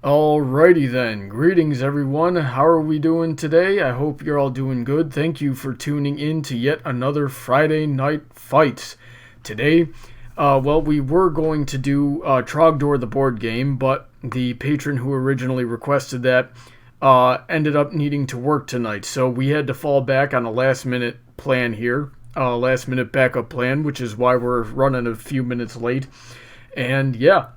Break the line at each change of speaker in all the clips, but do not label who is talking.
Alrighty then. Greetings everyone. How are we doing today? I hope you're all doing good. Thank you for tuning in to yet another Friday Night Fights. Today, we were going to do Trogdor the board game, but the patron who originally requested that ended up needing to work tonight. So we had to fall back on a last minute plan here, last minute backup plan, which is why we're running a few minutes late. And yeah.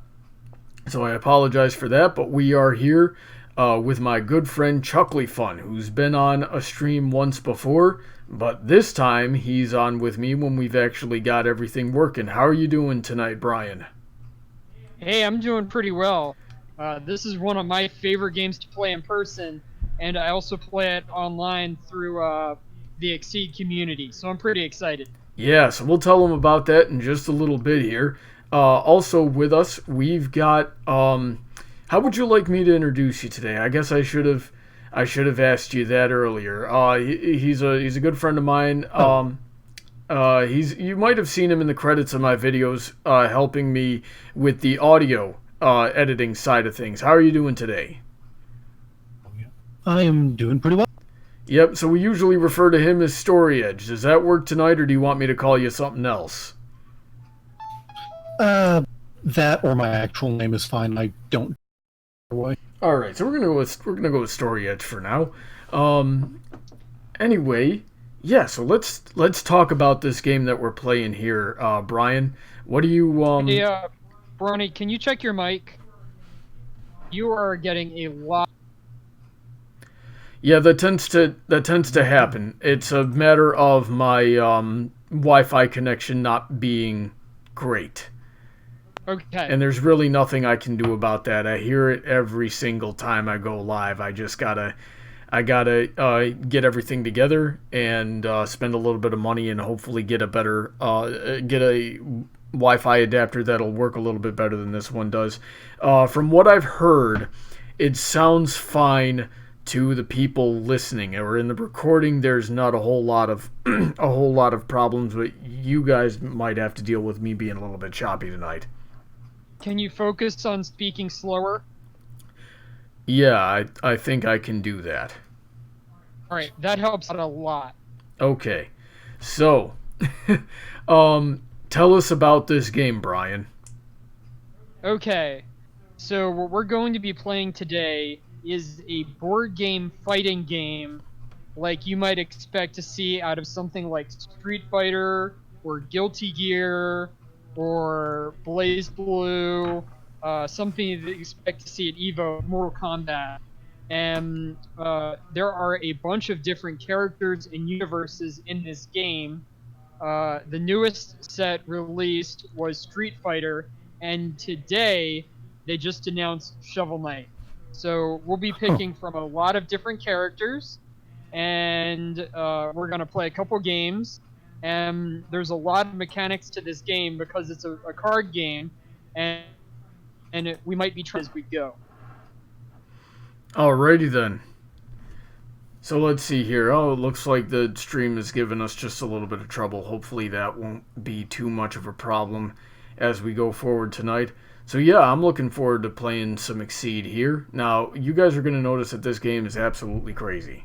So I apologize for that, but we are here with my good friend Chucklyfun, who's been on a stream once before, but this time he's on with me when we've actually got everything working. How are you doing tonight, Bryan?
Hey, I'm doing pretty well. This is one of my favorite games to play in person, and I also play it online through the Exceed community, so I'm pretty excited.
Yeah, so we'll tell them about that in just a little bit here. Also with us, we've got, how would you like me to introduce you today? I guess I should have asked you that earlier. He's a good friend of mine. You might have seen him in the credits of my videos, helping me with the audio, editing side of things. How are you doing today?
I am doing pretty well.
Yep, so we usually refer to him as Story Edge. Does that work tonight, or do you want me to call you something else?
That or my actual name is fine. I don't.
All right, so we're gonna go with Story Edge for now. Anyway, yeah. So let's talk about this game that we're playing here, Bryan. What do you
Hey, Brony, can you check your mic? You are getting a lot.
Yeah, that tends to happen. It's a matter of my Wi-Fi connection not being great.
Okay.
And there's really nothing I can do about that. I hear it every single time I go live. I gotta get everything together and spend a little bit of money and hopefully get a better get a Wi-Fi adapter that'll work a little bit better than this one does. From what I've heard, it sounds fine to the people listening, or in the recording. There's not a whole lot of problems, but you guys might have to deal with me being a little bit choppy tonight.
Can you focus on speaking slower?
Yeah, I think I can do that.
Alright, that helps out a lot.
Okay, so, tell us about this game, Bryan.
Okay, so what we're going to be playing today is a board game fighting game like you might expect to see out of something like Street Fighter or Guilty Gear or Blaze Blue, something that you expect to see at EVO, Mortal Kombat. And there are a bunch of different characters and universes in this game. The newest set released was Street Fighter, and today they just announced Shovel Knight. So we'll be picking from a lot of different characters, and we're going to play a couple games. And there's a lot of mechanics to this game because it's a card game, and we might be trying as we go.
Alrighty then. So let's see here. Oh, it looks like the stream has given us just a little bit of trouble. Hopefully that won't be too much of a problem as we go forward tonight. So yeah, I'm looking forward to playing some Exceed here. Now, you guys are going to notice that this game is absolutely crazy.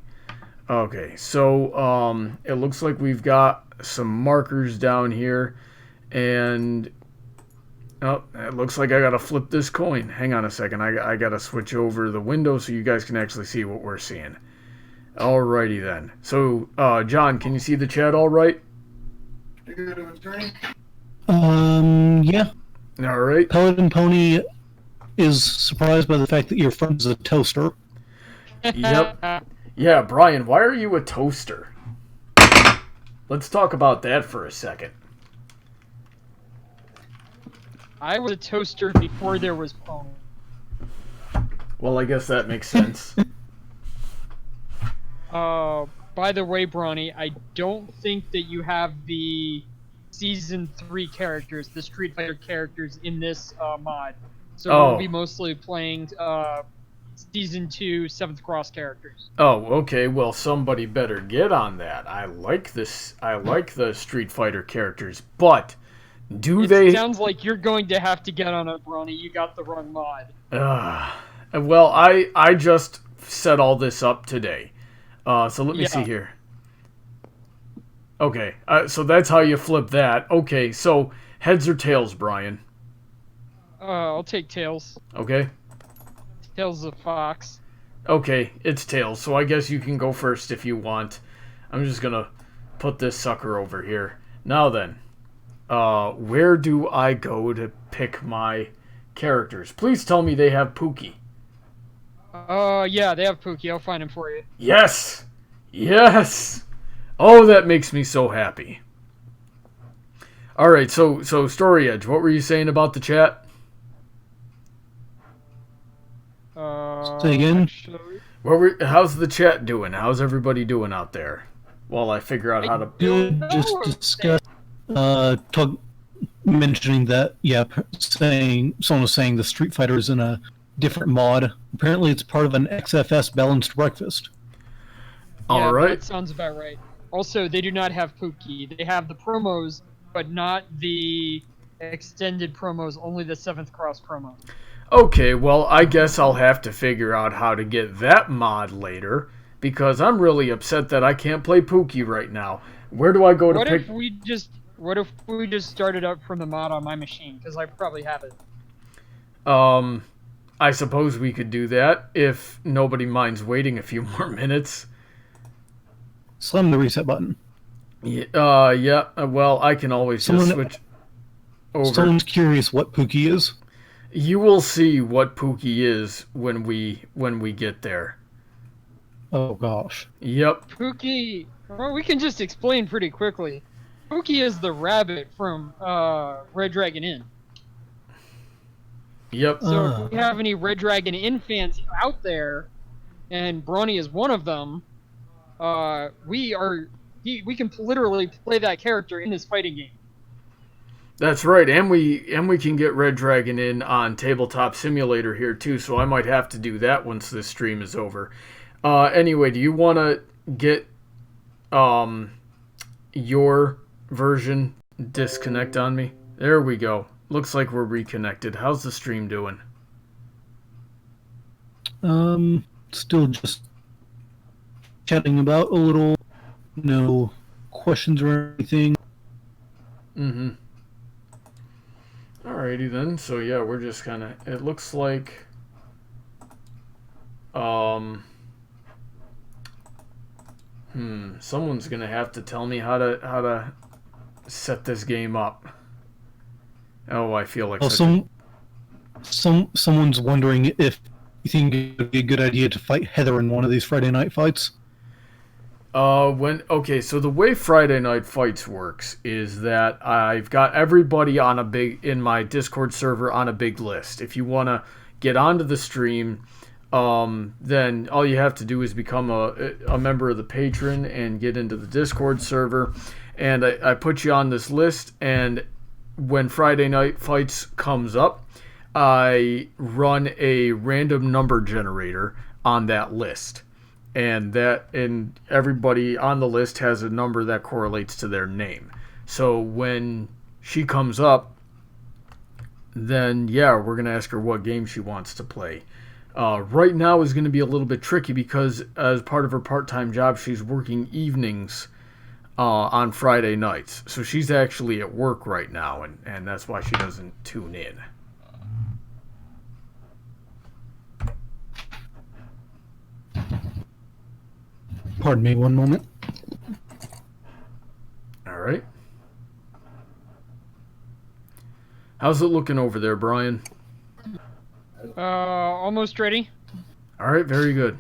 Okay, so it looks like we've got some markers down here, and oh, it looks like I gotta flip this coin. Hang on a second, I gotta switch over the window so you guys can actually see what we're seeing. Alrighty then. So, John, can you see the chat all right?
Yeah.
All right.
Paladin Pony is surprised by the fact that your friend's a toaster.
Yep. Yeah, Bryan, why are you a toaster? Let's talk about that for a second.
I was a toaster before there was Pony.
Well, I guess that makes sense.
By the way, Brawny, I don't think that you have the Season 3 characters, the Street Fighter characters, in this mod. So we'll be mostly playing Season 2 7th Cross characters.
Oh, okay. Well, somebody better get on that. I like this. I like the Street Fighter characters, but
It sounds like you're going to have to get on it, Brony. You got the wrong mod.
Well, I just set all this up today. So let me see here. Okay, so that's how you flip that. Okay, so heads or tails, Bryan?
I'll take tails.
Okay.
Tails of fox.
Okay, it's tails, so I guess you can go first if you want. I'm just gonna put this sucker over here. Now then, where do I go to pick my characters? Please tell me they have Pookie.
Yeah, they have Pookie. I'll find him for you.
Yes! Yes! Oh, that makes me so happy. Alright, so Story Edge, what were you saying about the chat?
Say again?
How's the chat doing? How's everybody doing out there? While I figure out how to...
Good, just discuss, mentioning that, someone was saying the Street Fighter is in a different mod. Apparently it's part of an XFS balanced breakfast.
Yeah,
Alright.
that sounds about right. Also, they do not have Pookie. They have the promos, but not the extended promos, only the 7th Cross promo.
Okay, well, I guess I'll have to figure out how to get that mod later, because I'm really upset that I can't play Pookie right now. Where do I go to
What
pick...
if we just started up from the mod on my machine? Because I probably have it.
I suppose we could do that, if nobody minds waiting a few more minutes.
Slam the reset button.
Yeah, well, I can always just switch over.
Someone's curious what Pookie is.
You will see what Pookie is when we get there.
Oh gosh.
Yep.
Pookie, well, we can just explain pretty quickly. Pookie is the rabbit from Red Dragon Inn.
Yep.
So if we have any Red Dragon Inn fans out there, and Brawny is one of them, we can literally play that character in this fighting game.
That's right, and we can get Red Dragon in on Tabletop Simulator here too, so I might have to do that once this stream is over. Anyway, do you want to get your version disconnect on me? There we go. Looks like we're reconnected. How's the stream doing?
Still just chatting about a little, no questions or anything.
Mm-hmm. Alrighty then. So yeah, we're just kind of. It looks like. Someone's gonna have to tell me how to set this game up. Oh, I feel like.
Well, someone's wondering if you think it would be a good idea to fight Heather in one of these Friday night fights.
Okay, so the way Friday Night Fights works is that I've got everybody in my Discord server on a big list. If you want to get onto the stream, then all you have to do is become a member of the patron and get into the Discord server. And I put you on this list, and when Friday Night Fights comes up, I run a random number generator on that list. And everybody on the list has a number that correlates to their name. So when she comes up, then yeah, we're going to ask her what game she wants to play. Right now is going to be a little bit tricky because as part of her part-time job, she's working evenings on Friday nights. So she's actually at work right now, and that's why she doesn't tune in.
Pardon me one moment.
All right. How's it looking over there, Bryan?
Almost ready.
All right, very good.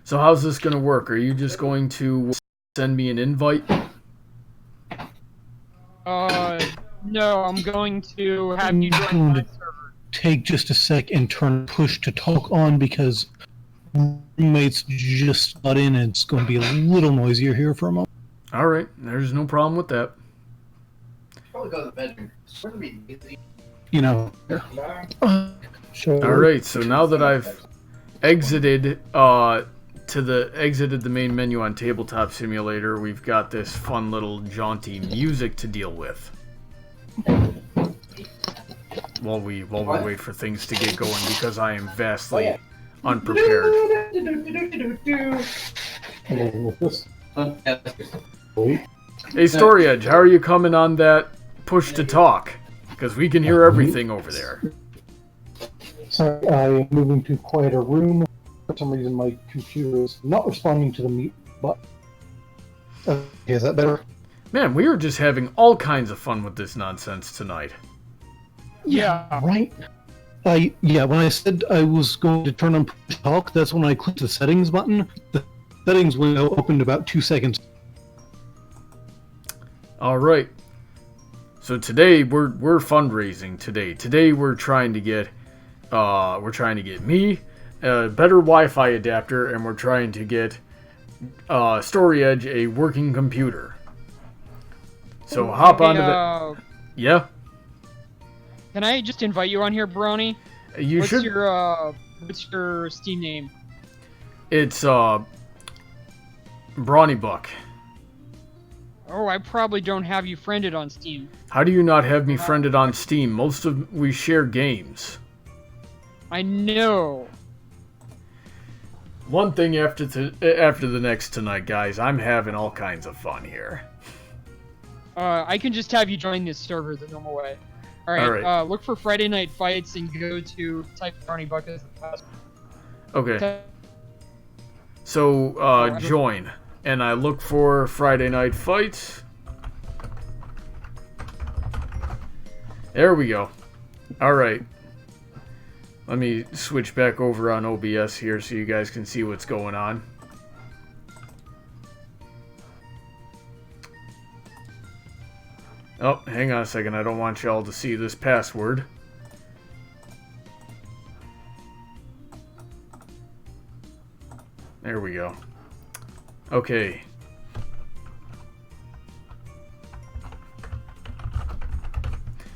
So how's this going to work? Are you just going to send me an invite?
No, I'm going to have you join my server.
Take just a sec and turn push to talk on because roommates just got in and it's going to be a little noisier here for a moment.
All right, there's no problem with that.
Probably go to the bedroom. It's going to be easy.
You know.
All right, so now that I've exited the main menu on Tabletop Simulator, we've got this fun little jaunty music to deal with. while we wait for things to get going because I am vastly unprepared. Hey, Story Edge, how are you coming on that push to talk? Because we can hear everything over there.
Sorry, I am moving to a quieter room. For some reason, my computer is not responding to the mute button. Okay, is that better?
Man, we are just having all kinds of fun with this nonsense tonight.
Yeah.
Right? Yeah, when I said I was going to turn on push talk, that's when I clicked the settings button. The settings window opened about 2 seconds.
All right. So today we're fundraising today. Today we're trying to get me a better Wi-Fi adapter, and we're trying to get Story Edge a working computer. So hop onto the. Yeah.
Can I just invite you on here, Brony?
You should.
What's your Steam name?
It's Brawny Buck.
Oh, I probably don't have you friended on Steam.
How do you not have me friended on Steam? We share games.
I know.
One thing after the next tonight, guys. I'm having all kinds of fun here.
I can just have you join this server the normal way. Alright, look for Friday Night Fights and go to type Brony Buck as the password.
Okay. So, join. And I look for Friday Night Fights. There we go. Alright. Let me switch back over on OBS here so you guys can see what's going on. Oh, hang on a second. I don't want y'all to see this password. There we go. Okay.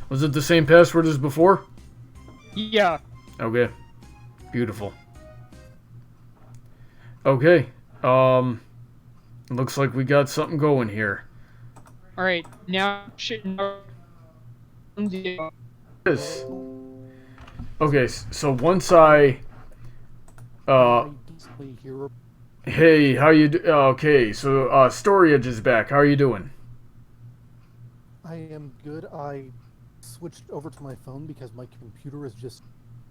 Was it the same password as before?
Yeah.
Okay. Beautiful. Okay. Looks like we got something going here.
Alright, now shit.
Yes. Okay, so once I hey, how you okay, so Story Edge is back. How are you doing?
I am good. I switched over to my phone because my computer is just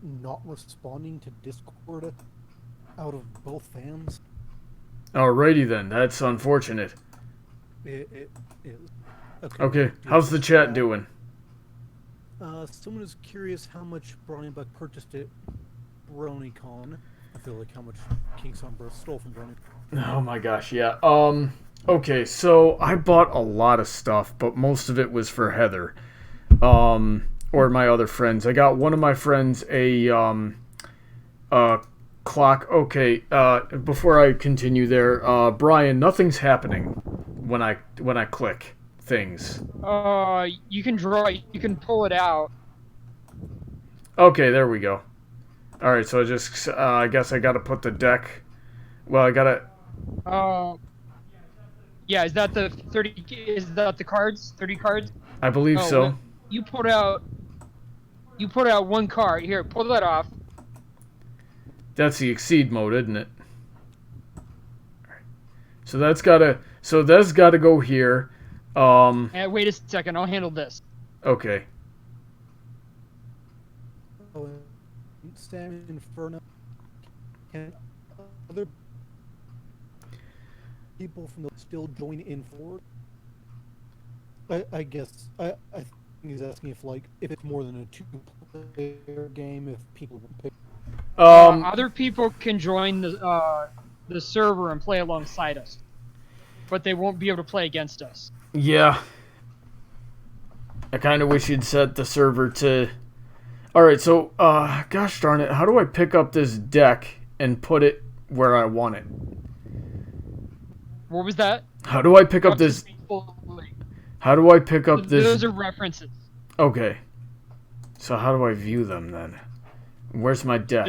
not responding to Discord out of both fans.
Alrighty then, that's unfortunate.
It is.
Okay, how's the chat doing?
Someone is curious how much Brony Buck purchased at BronyCon. I feel like how much King Sombra stole from Brony.
Oh my gosh, yeah. Okay, so I bought a lot of stuff, but most of it was for Heather. Or my other friends. I got one of my friends a clock. Okay, before I continue there, Bryan, nothing's happening when I click things.
You can draw. You can pull it out.
Okay, there we go. All right, so I guess I gotta put the deck. Well, I gotta.
Yeah. Is that the 30? Is that the cards? 30 cards?
I believe so.
Well, you put out one card. Here, pull that off.
That's the exceed mode, isn't it? All right. So that's gotta go here.
Wait a second. I'll handle this.
Okay.
Oh, Sam Inferno. Can other people from the still join in forward? I guess I think he's asking if it's more than a 2-player game, if people will pick.
Other people can join the server and play alongside us, but they won't be able to play against us.
Yeah. I kind of wish you'd set the server to. All right, so gosh darn it, how do I pick up this deck and put it where I want it?
What was that?
How do I pick up this? How do I pick up this?
Those are references.
Okay. So how do I view them then? Where's my deck?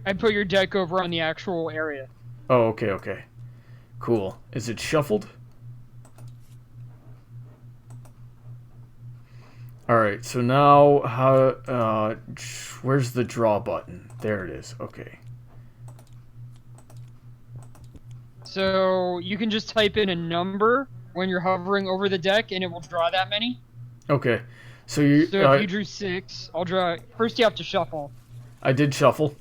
I put your deck over on the actual area.
Oh, okay. Cool. Is it shuffled? All right, so now where's the draw button? There it is. Okay.
So you can just type in a number when you're hovering over the deck, and it will draw that many.
Okay. So you.
So if you drew 6, I'll draw. First, you have to shuffle.
I did shuffle.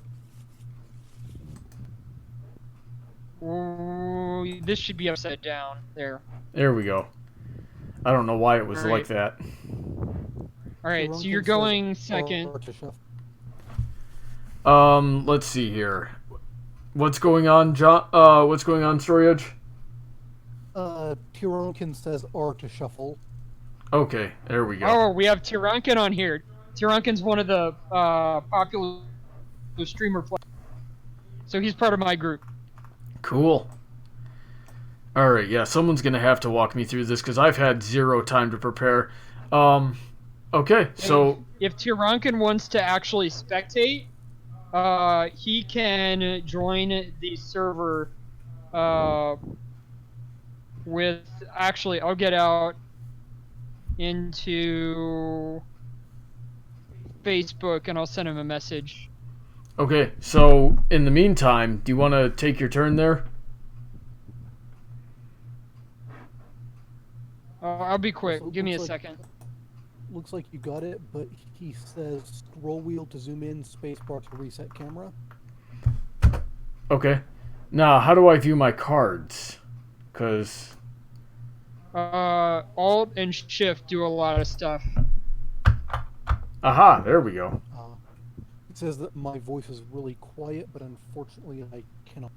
Ooh, this should be upside down. There.
There we go. I don't know why it was like that.
All right, so you're going second.
Let's see here. What's going on, John? What's going on, Story Edge?
Tyronkin says R to shuffle.
Okay, there we go.
Oh, we have Tyronkin on here. Tyronkin's one of the popular streamer players. So he's part of my group.
Cool. Alright, yeah, someone's gonna have to walk me through this because I've had 0 time to prepare. Okay, so...
If Tyronkin wants to actually spectate, he can join the server with... Actually, I'll get out into Facebook and I'll send him a message.
Okay, so in the meantime, do you want to take your turn there?
I'll be quick.
So
Give me a second.
Looks like you got it, but he says scroll wheel to zoom in, spacebar to reset camera.
Okay. Now, how do I view my cards? Because...
Alt and Shift do a lot of stuff.
Aha, there we go.
It says that my voice is really quiet, but unfortunately I cannot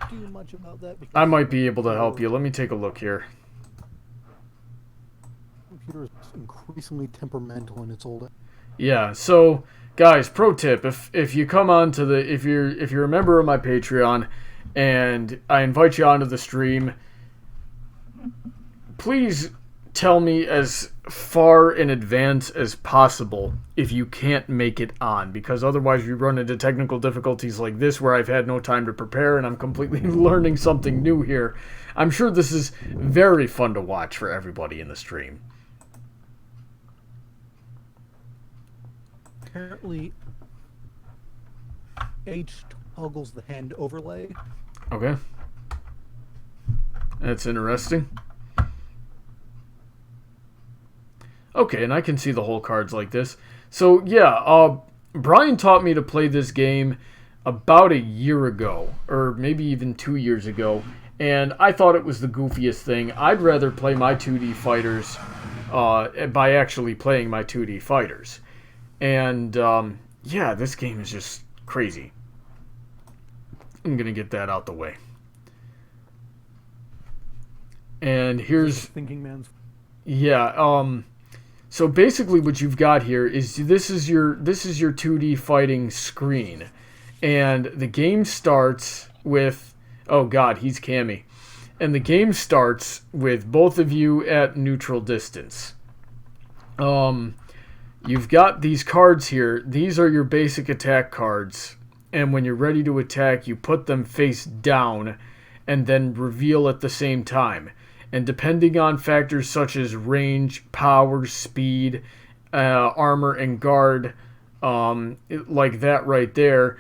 do much about that. Because
I might be able to help you. Let me take a look here.
Computer is increasingly temperamental in its old age.
Yeah, so guys, pro tip, if you come on to the if you're a member of my Patreon and I invite you onto the stream, please tell me as far in advance as possible if you can't make it on, because otherwise we run into technical difficulties like this where I've had no time to prepare and I'm completely learning something new here. I'm sure this is very fun to watch for everybody in the stream.
Apparently, H toggles the hand overlay.
Okay. That's interesting. Okay, and I can see the whole cards like this. So, yeah, Bryan taught me to play this game about a year ago, or maybe even 2 years ago, and I thought it was the goofiest thing. I'd rather play my 2D fighters by actually playing my 2D fighters. And, yeah, this game is just crazy. I'm going to get that out the way. And here's...
Thinking man's...
Yeah, so basically what you've got here is this is your 2D fighting screen. And the game starts with... Oh god, he's Cammy. And the game starts with both of you at neutral distance. You've got these cards here. These are your basic attack cards. And when you're ready to attack, you put them face down and then reveal at the same time. And depending on factors such as range, power, speed, armor, and guard, like that right there,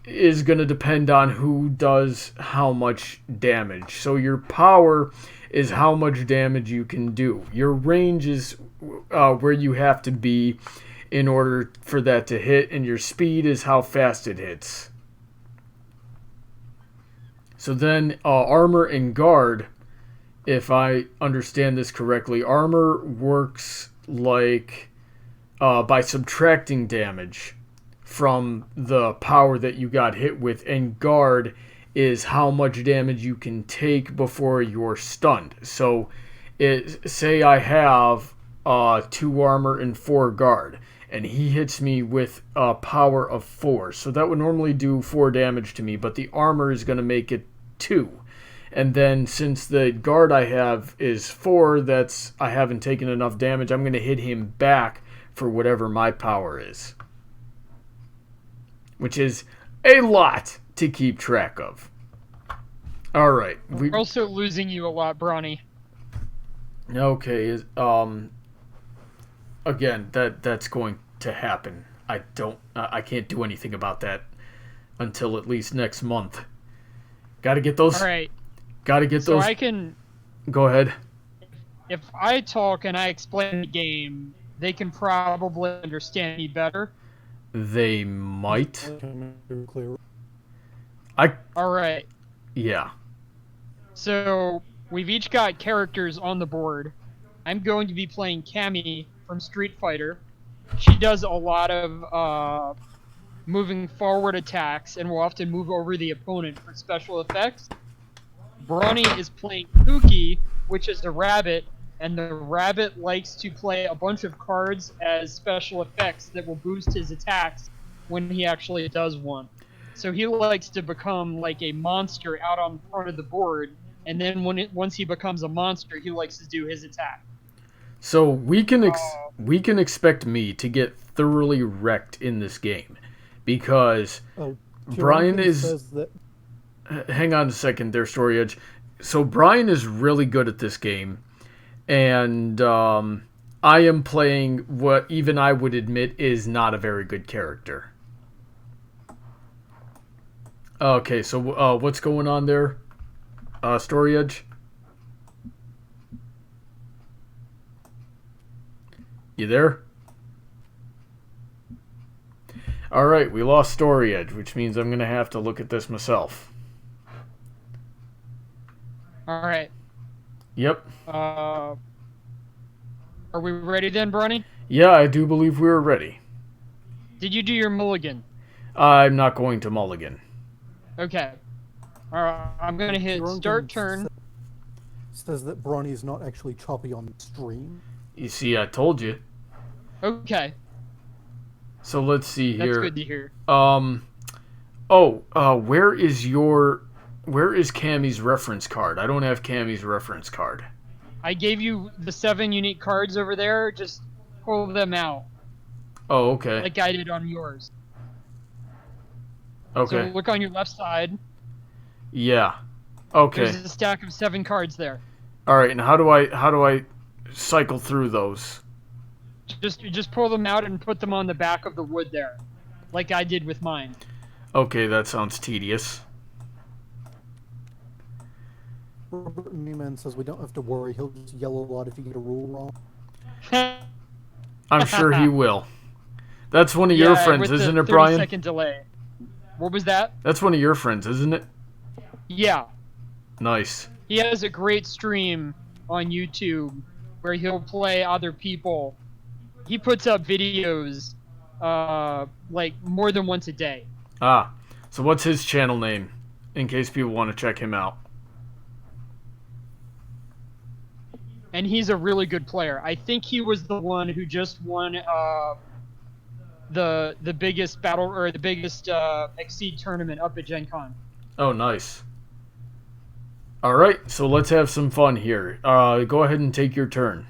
is going to depend on who does how much damage. So your power is how much damage you can do. Your range is where you have to be in order for that to hit, and your speed is how fast it hits. So then armor and guard, if I understand this correctly, armor works like by subtracting damage from the power that you got hit with, and guard is how much damage you can take before you're stunned. So say I have 2 armor and 4 guard, and he hits me with a power of 4. So that would normally do 4 damage to me, but the armor is going to make it 2. And then since the guard I have is 4, I haven't taken enough damage, I'm going to hit him back for whatever my power is. Which is a lot to keep track of. Alright.
We're also losing you a lot, Brawny.
Okay. again, that's going to happen. I can't do anything about that until at least next month. Got to get those.
All right.
Got to get
So
those.
I can.
Go ahead.
If I talk and I explain the game, they can probably understand me better.
They might.
Clear.
All right.
Yeah.
So we've each got characters on the board. I'm going to be playing Cammy from Street Fighter. She does a lot of moving forward attacks and will often move over the opponent for special effects. Brawny is playing Pookie, which is a rabbit, and the rabbit likes to play a bunch of cards as special effects that will boost his attacks when he actually does one. So he likes to become like a monster out on part of the board, and then once he becomes a monster, he likes to do his attack.
So we can expect me to get thoroughly wrecked in this game, because Bryan is. Hang on a second there, Story Edge. So Bryan is really good at this game, and I am playing what even I would admit is not a very good character. Okay, so what's going on there, Story Edge? You there? Alright, we lost Story Edge, which means I'm going to have to look at this myself.
Alright.
Yep.
Are we ready then, Brony?
Yeah, I do believe we're ready.
Did you do your mulligan?
I'm not going to mulligan.
Okay. Alright, I'm going to hit start turn.
Says that Brawny is not actually choppy on the stream.
You see, I told you.
Okay.
So let's see here.
That's good to hear.
Where is Cammy's reference card? I don't have Cammy's reference card.
I gave you the 7 unique cards over there. Just pull them out.
Oh, okay.
Like I did on yours.
Okay.
So look on your left side.
Yeah. Okay.
There's a stack of 7 cards there.
All right. And how do I cycle through those?
Just pull them out and put them on the back of the wood there, like I did with mine.
Okay, that sounds tedious.
Robert Newman says we don't have to worry. He'll just yell a lot if you get a rule wrong.
I'm sure he will. That's one of your friends, isn't it, Bryan?
30-second delay. What was that?
That's one of your friends, isn't it?
Yeah.
Nice.
He has a great stream on YouTube where he'll play other people. He puts up videos like more than once a day.
Ah, so what's his channel name, in case people want to check him out?
And he's a really good player. I think he was the one who just won the biggest battle or the biggest Exceed tournament up at Gen Con.
Oh, nice. All right, so let's have some fun here. Go ahead and take your turn.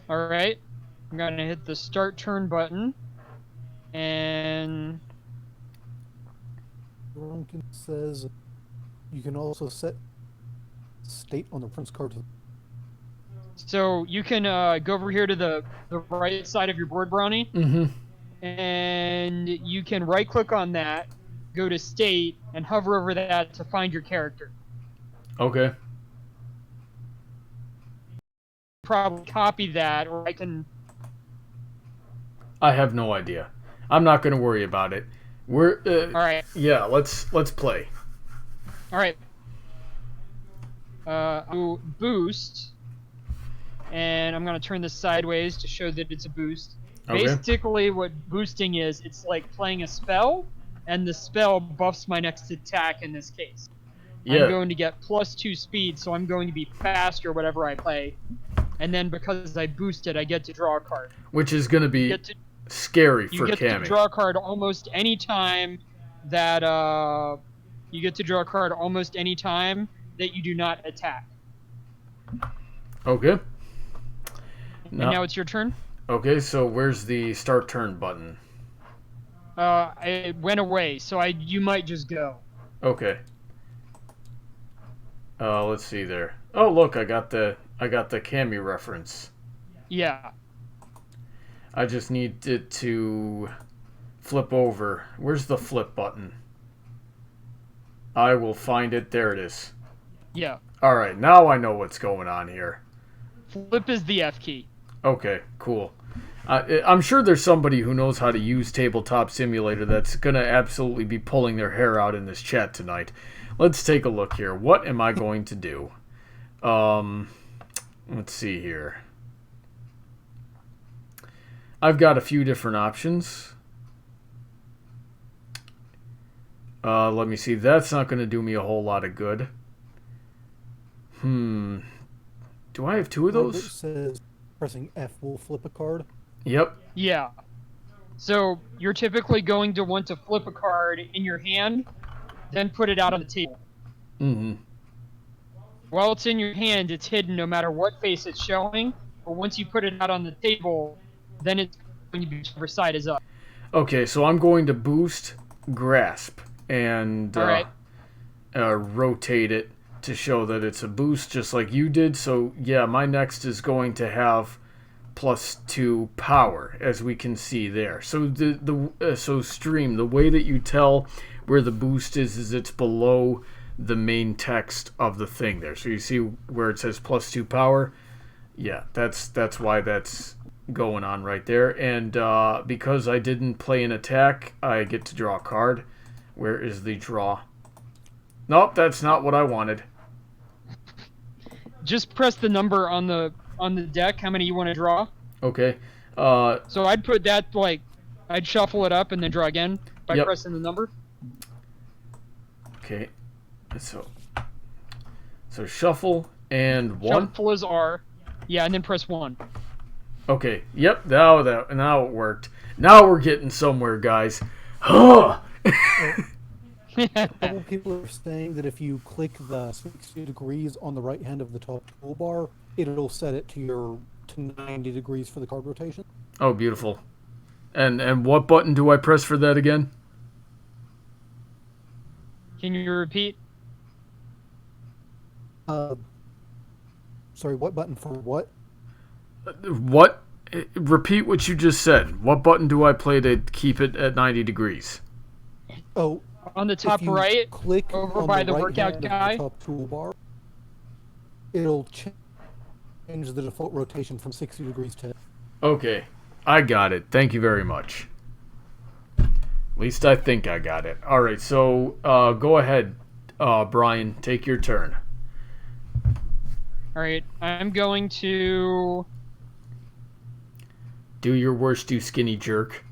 All right, I'm gonna hit the start turn button, and
Ronkin says you can also set state on the reference card.
so you can go over here to the right side of your board, Brawny.
Mm-hmm.
And you can right click on that, go to state, and hover over that to find your character.
Okay.
Probably copy that, or
I have no idea. I'm not going to worry about it. We're
all right.
Yeah, let's play.
All right. I'll boost, and I'm gonna turn this sideways to show that it's a boost.
Okay.
Basically, what boosting is, it's like playing a spell, and the spell buffs my next attack in this case.
Yeah.
I'm going to get +2 speed, so I'm going to be faster whatever I play. And then because I boosted, I get to draw a card.
Which is going to be scary for
You get
Cammy.
to draw a card almost any time that you get to draw a card almost any time that you do not attack.
Okay.
And now it's your turn.
Okay, so where's the start turn button?
It went away, so you might just go.
Okay. Let's see there. Oh, look, I got the Cammy reference.
Yeah.
I just need it to flip over. Where's the flip button? I will find it. There it is.
Yeah.
Alright, now I know what's going on here.
Flip is the F key.
Okay, cool. I'm sure there's somebody who knows how to use Tabletop Simulator that's going to absolutely be pulling their hair out in this chat tonight. Let's take a look here. What am I going to do? Let's see here. I've got a few different options. Let me see. That's not going to do me a whole lot of good. Do I have two of those?
It says pressing F will flip a card.
Yep.
Yeah. So you're typically going to want to flip a card in your hand, then put it out on the table.
Mm-hmm.
While it's in your hand, it's hidden no matter what face it's showing. But once you put it out on the table, then it's going to be whichever side is up.
Okay, so I'm going to boost Grasp and rotate it to show that it's a boost just like you did. So yeah, my next is going to have +2 power, as we can see there. So so Stream, the way that you tell where the boost is it's below the main text of the thing there. So you see where it says +2 power? Yeah, that's why that's going on right there. And because I didn't play an attack, I get to draw a card. Where is the draw? Nope, that's not what I wanted.
Just press the number on the deck, how many you want to draw.
Okay.
So I'd put that, like, I'd shuffle it up and then draw again by pressing the number.
Okay. So shuffle and 1.
Shuffle is R. Yeah, and then press 1.
Okay. Yep. Now it worked. Now we're getting somewhere, guys. Huh.
Several people are saying that if you click the 60 degrees on the right hand of the top toolbar, it'll set it to 90 degrees for the card rotation.
Oh, beautiful. And what button do I press for that again?
Can you repeat?
Sorry, what button for what?
What? Repeat what you just said. What button do I play to keep it at 90 degrees?
Oh,
on the top right,
click
over
on
by
the
the
right
workout
hand
guy.
of the top toolbar, it'll change the default rotation from 60 degrees to...
Okay, I got it. Thank you very much. At least I think I got it. Alright, so go ahead, Bryan. Take your turn.
Alright, I'm going to...
Do your worst, you skinny jerk.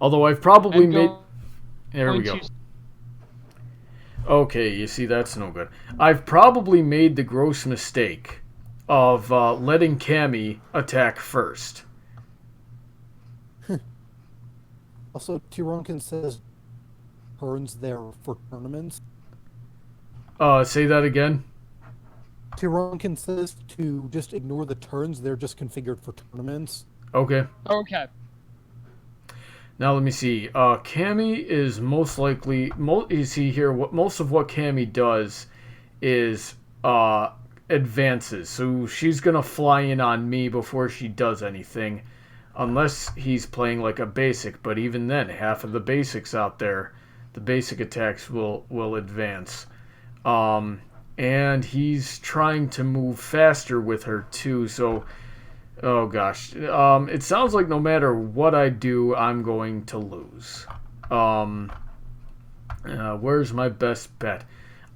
Although I've probably made... There we go. Okay, you see, that's no good. I've probably made the gross mistake of letting Cammy attack first.
Also, Tironkin says turns there for tournaments.
Say that again?
Tironkin says to just ignore the turns, they're just configured for tournaments.
Okay.
Okay.
Now let me see. Cammy is most likely... you see here, most of what Cammy does is advances. So she's going to fly in on me before she does anything. Unless he's playing like a basic. But even then, half of the basics out there, the basic attacks will advance. And he's trying to move faster with her too, so... Oh gosh. It sounds like no matter what I do, I'm going to lose. Where's my best bet?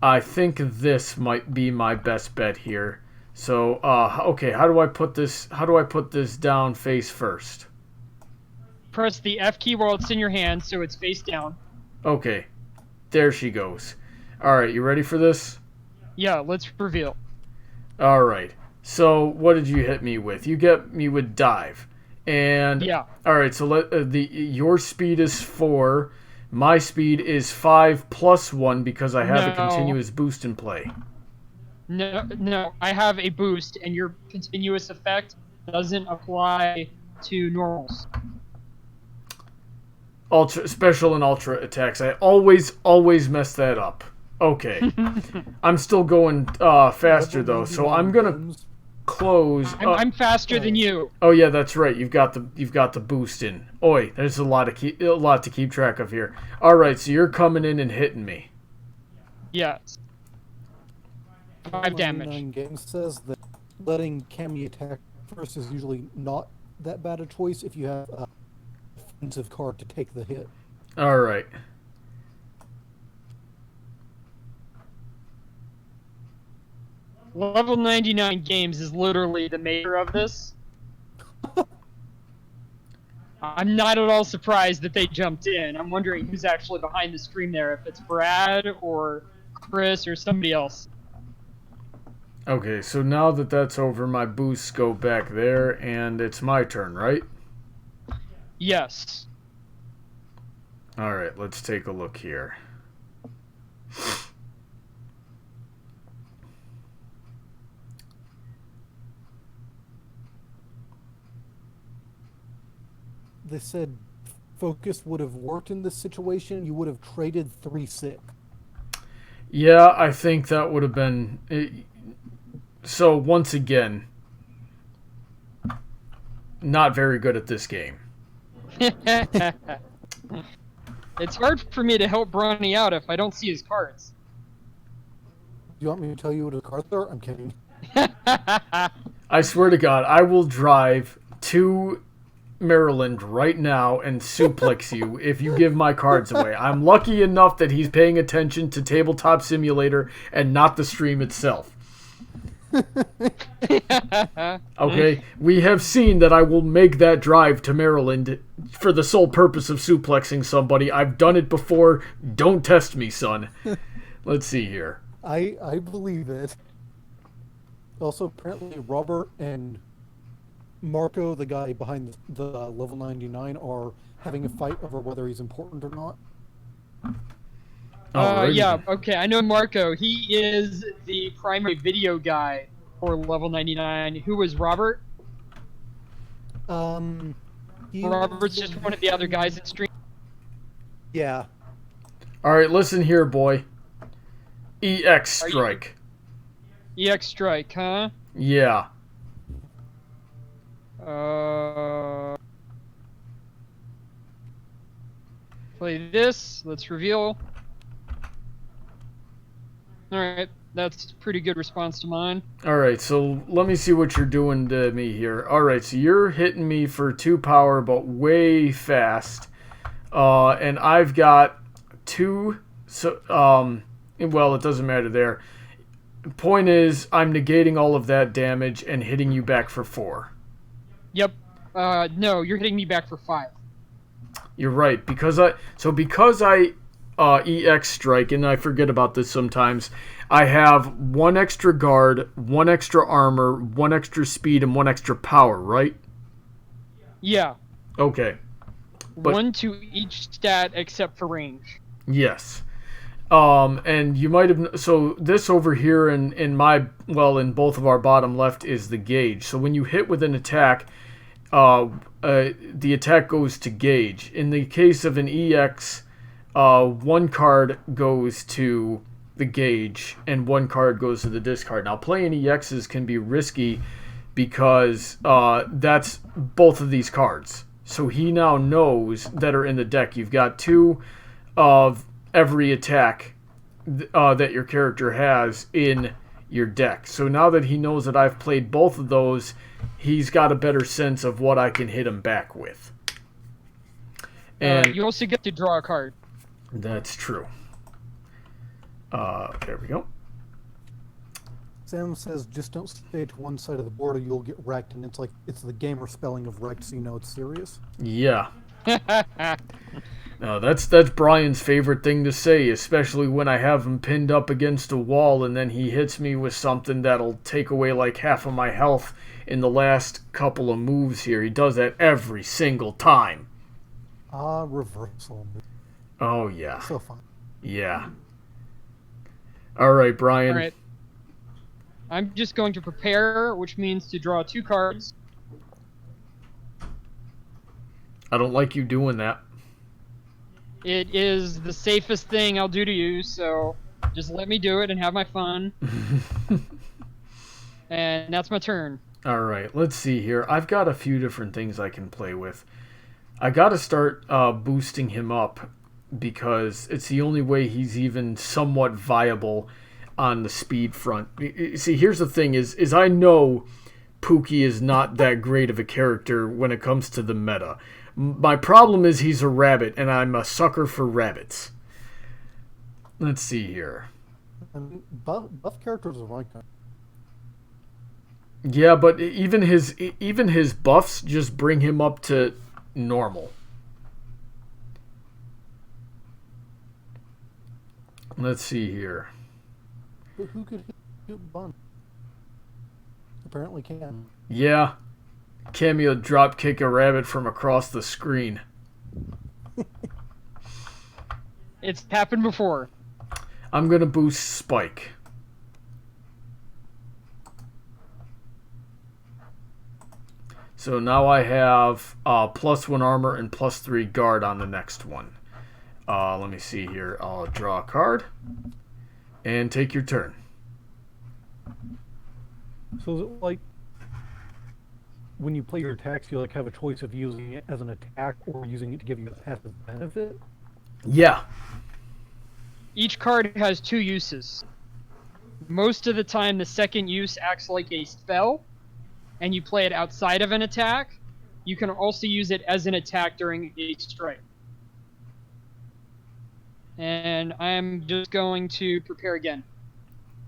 I think this might be my best bet here. So, okay, how do I put this down face first?
Press the F key while it's in your hand, so it's face down.
Okay. There she goes. Alright, you ready for this?
Yeah, let's reveal.
Alright. So, what did you hit me with? You get me with dive. And
yeah.
Alright, so your speed is 4. My speed is 5 plus 1 because I have a continuous boost in play.
No, I have a boost, and your continuous effect doesn't apply to normals.
Ultra, special and ultra attacks. I always mess that up. Okay. I'm still going faster, though, so I'm gonna... close.
I'm faster than you.
Oh yeah, that's right. You've got the boost in. Oi, there's a lot to keep track of here. All right, so you're coming in and hitting me.
Yes. 5 damage.
99 Games says that letting Cammy attack first is usually not that bad a choice if you have a defensive card to take the hit.
All right.
Level 99 Games is literally the maker of this. I'm not at all surprised that they jumped in. I'm wondering who's actually behind the stream there, if it's Brad or Chris or somebody else.
Okay, so now that that's over, my boosts go back there, and it's my turn, right?
Yes.
All right, let's take a look here.
They said focus would have worked in this situation. You would have traded 3 sick.
Yeah, I think that would have been... So, once again, not very good at this game.
It's hard for me to help Brawny out if I don't see his cards.
Do you want me to tell you what his cards are? I'm kidding.
I swear to God, I will drive to Maryland right now and suplex you if you give my cards away. I'm lucky enough that he's paying attention to Tabletop Simulator and not the stream itself. Okay, we have seen that I will make that drive to Maryland for the sole purpose of suplexing somebody. I've done it before. Don't test me, son. Let's see here.
I believe it. Also, apparently, Robert and Marco, the guy behind the level 99, are having a fight over whether he's important or not.
Yeah, okay, I know Marco. He is the primary video guy for level 99. Who was Robert? Robert's just one of the other guys in stream.
Yeah.
Alright, listen here, boy. EX Strike.
EX Strike, huh?
Yeah.
Play this. Let's reveal. Alright, that's a pretty good response to mine.
Alright, so let me see what you're doing to me here. Alright, so you're hitting me for 2 power, but way fast. And I've got 2... So, well, it doesn't matter there. Point is, I'm negating all of that damage and hitting you back for 4.
Yep. No, you're hitting me back for 5.
You're right, because I EX Strike, and I forget about this sometimes, I have 1 extra guard, 1 extra armor, 1 extra speed, and 1 extra power, right?
Yeah.
Okay. But,
1 to each stat except for range.
Yes. And you might have... So this over here in both of our bottom left is the gauge. So when you hit with an attack, the attack goes to gauge. In the case of an EX... 1 card goes to the gauge, and 1 card goes to the discard. Now, playing EXs can be risky because that's both of these cards. So he now knows that are in the deck. You've got 2 of every attack that your character has in your deck. So now that he knows that I've played both of those, he's got a better sense of what I can hit him back with. And
you also get to draw a card.
That's true. There we go.
Sam says, just don't stay to one side of the board or you'll get wrecked, and it's the gamer spelling of wrecked, so you know it's serious.
Yeah. No, that's Bryan's favorite thing to say, especially when I have him pinned up against a wall and then he hits me with something that'll take away like half of my health in the last couple of moves here. He does that every single time.
Reversal.
Oh, yeah.
So fun.
Yeah. All right, Bryan.
All right. I'm just going to prepare, which means to draw 2 cards.
I don't like you doing that.
It is the safest thing I'll do to you, so just let me do it and have my fun. And that's my turn.
Alright, let's see here. I've got a few different things I can play with. I gotta start boosting him up because it's the only way he's even somewhat viable on the speed front. See, here's the thing is I know Pookie is not that great of a character when it comes to the meta. My problem is he's a rabbit, and I'm a sucker for rabbits. Let's see here.
And buff characters are like that.
Yeah, but even his buffs just bring him up to normal. Let's see here.
But who could hit Bun? Apparently can.
Yeah. Cameo drop kick a rabbit from across the screen.
It's happened before.
I'm gonna boost Spike. So now I have +1 armor and +3 guard on the next one. Let me see here. I'll draw a card. And take your turn.
So is it like when you play your attacks, you like have a choice of using it as an attack or using it to give you a passive benefit?
Yeah.
Each card has 2 uses. Most of the time, the second use acts like a spell, and you play it outside of an attack. You can also use it as an attack during a strike. And I'm just going to prepare again.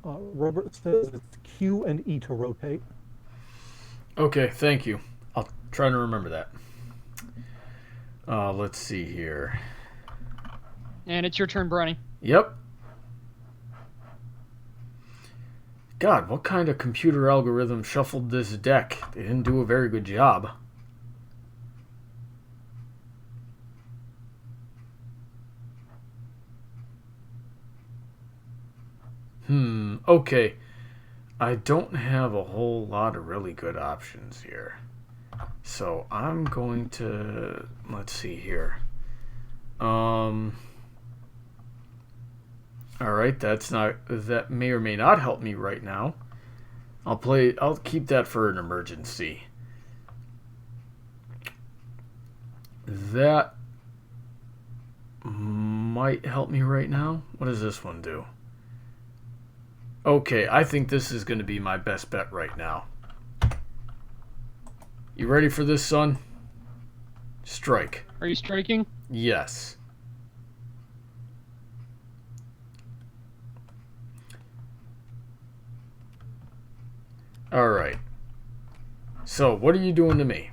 Robert says it's Q and E to rotate.
Okay, thank you. I'll try to remember that. Let's see here.
And it's your turn, Brony.
Yep. God, what kind of computer algorithm shuffled this deck? They didn't do a very good job. Okay. I don't have a whole lot of really good options here. So I'm going to... Let's see here. Alright, that may or may not help me right now. I'll keep that for an emergency. That might help me right now. What does this one do? Okay, I think this is going to be my best bet right now. You ready for this, son? Strike.
Are you striking?
Yes. Alright. So, what are you doing to me?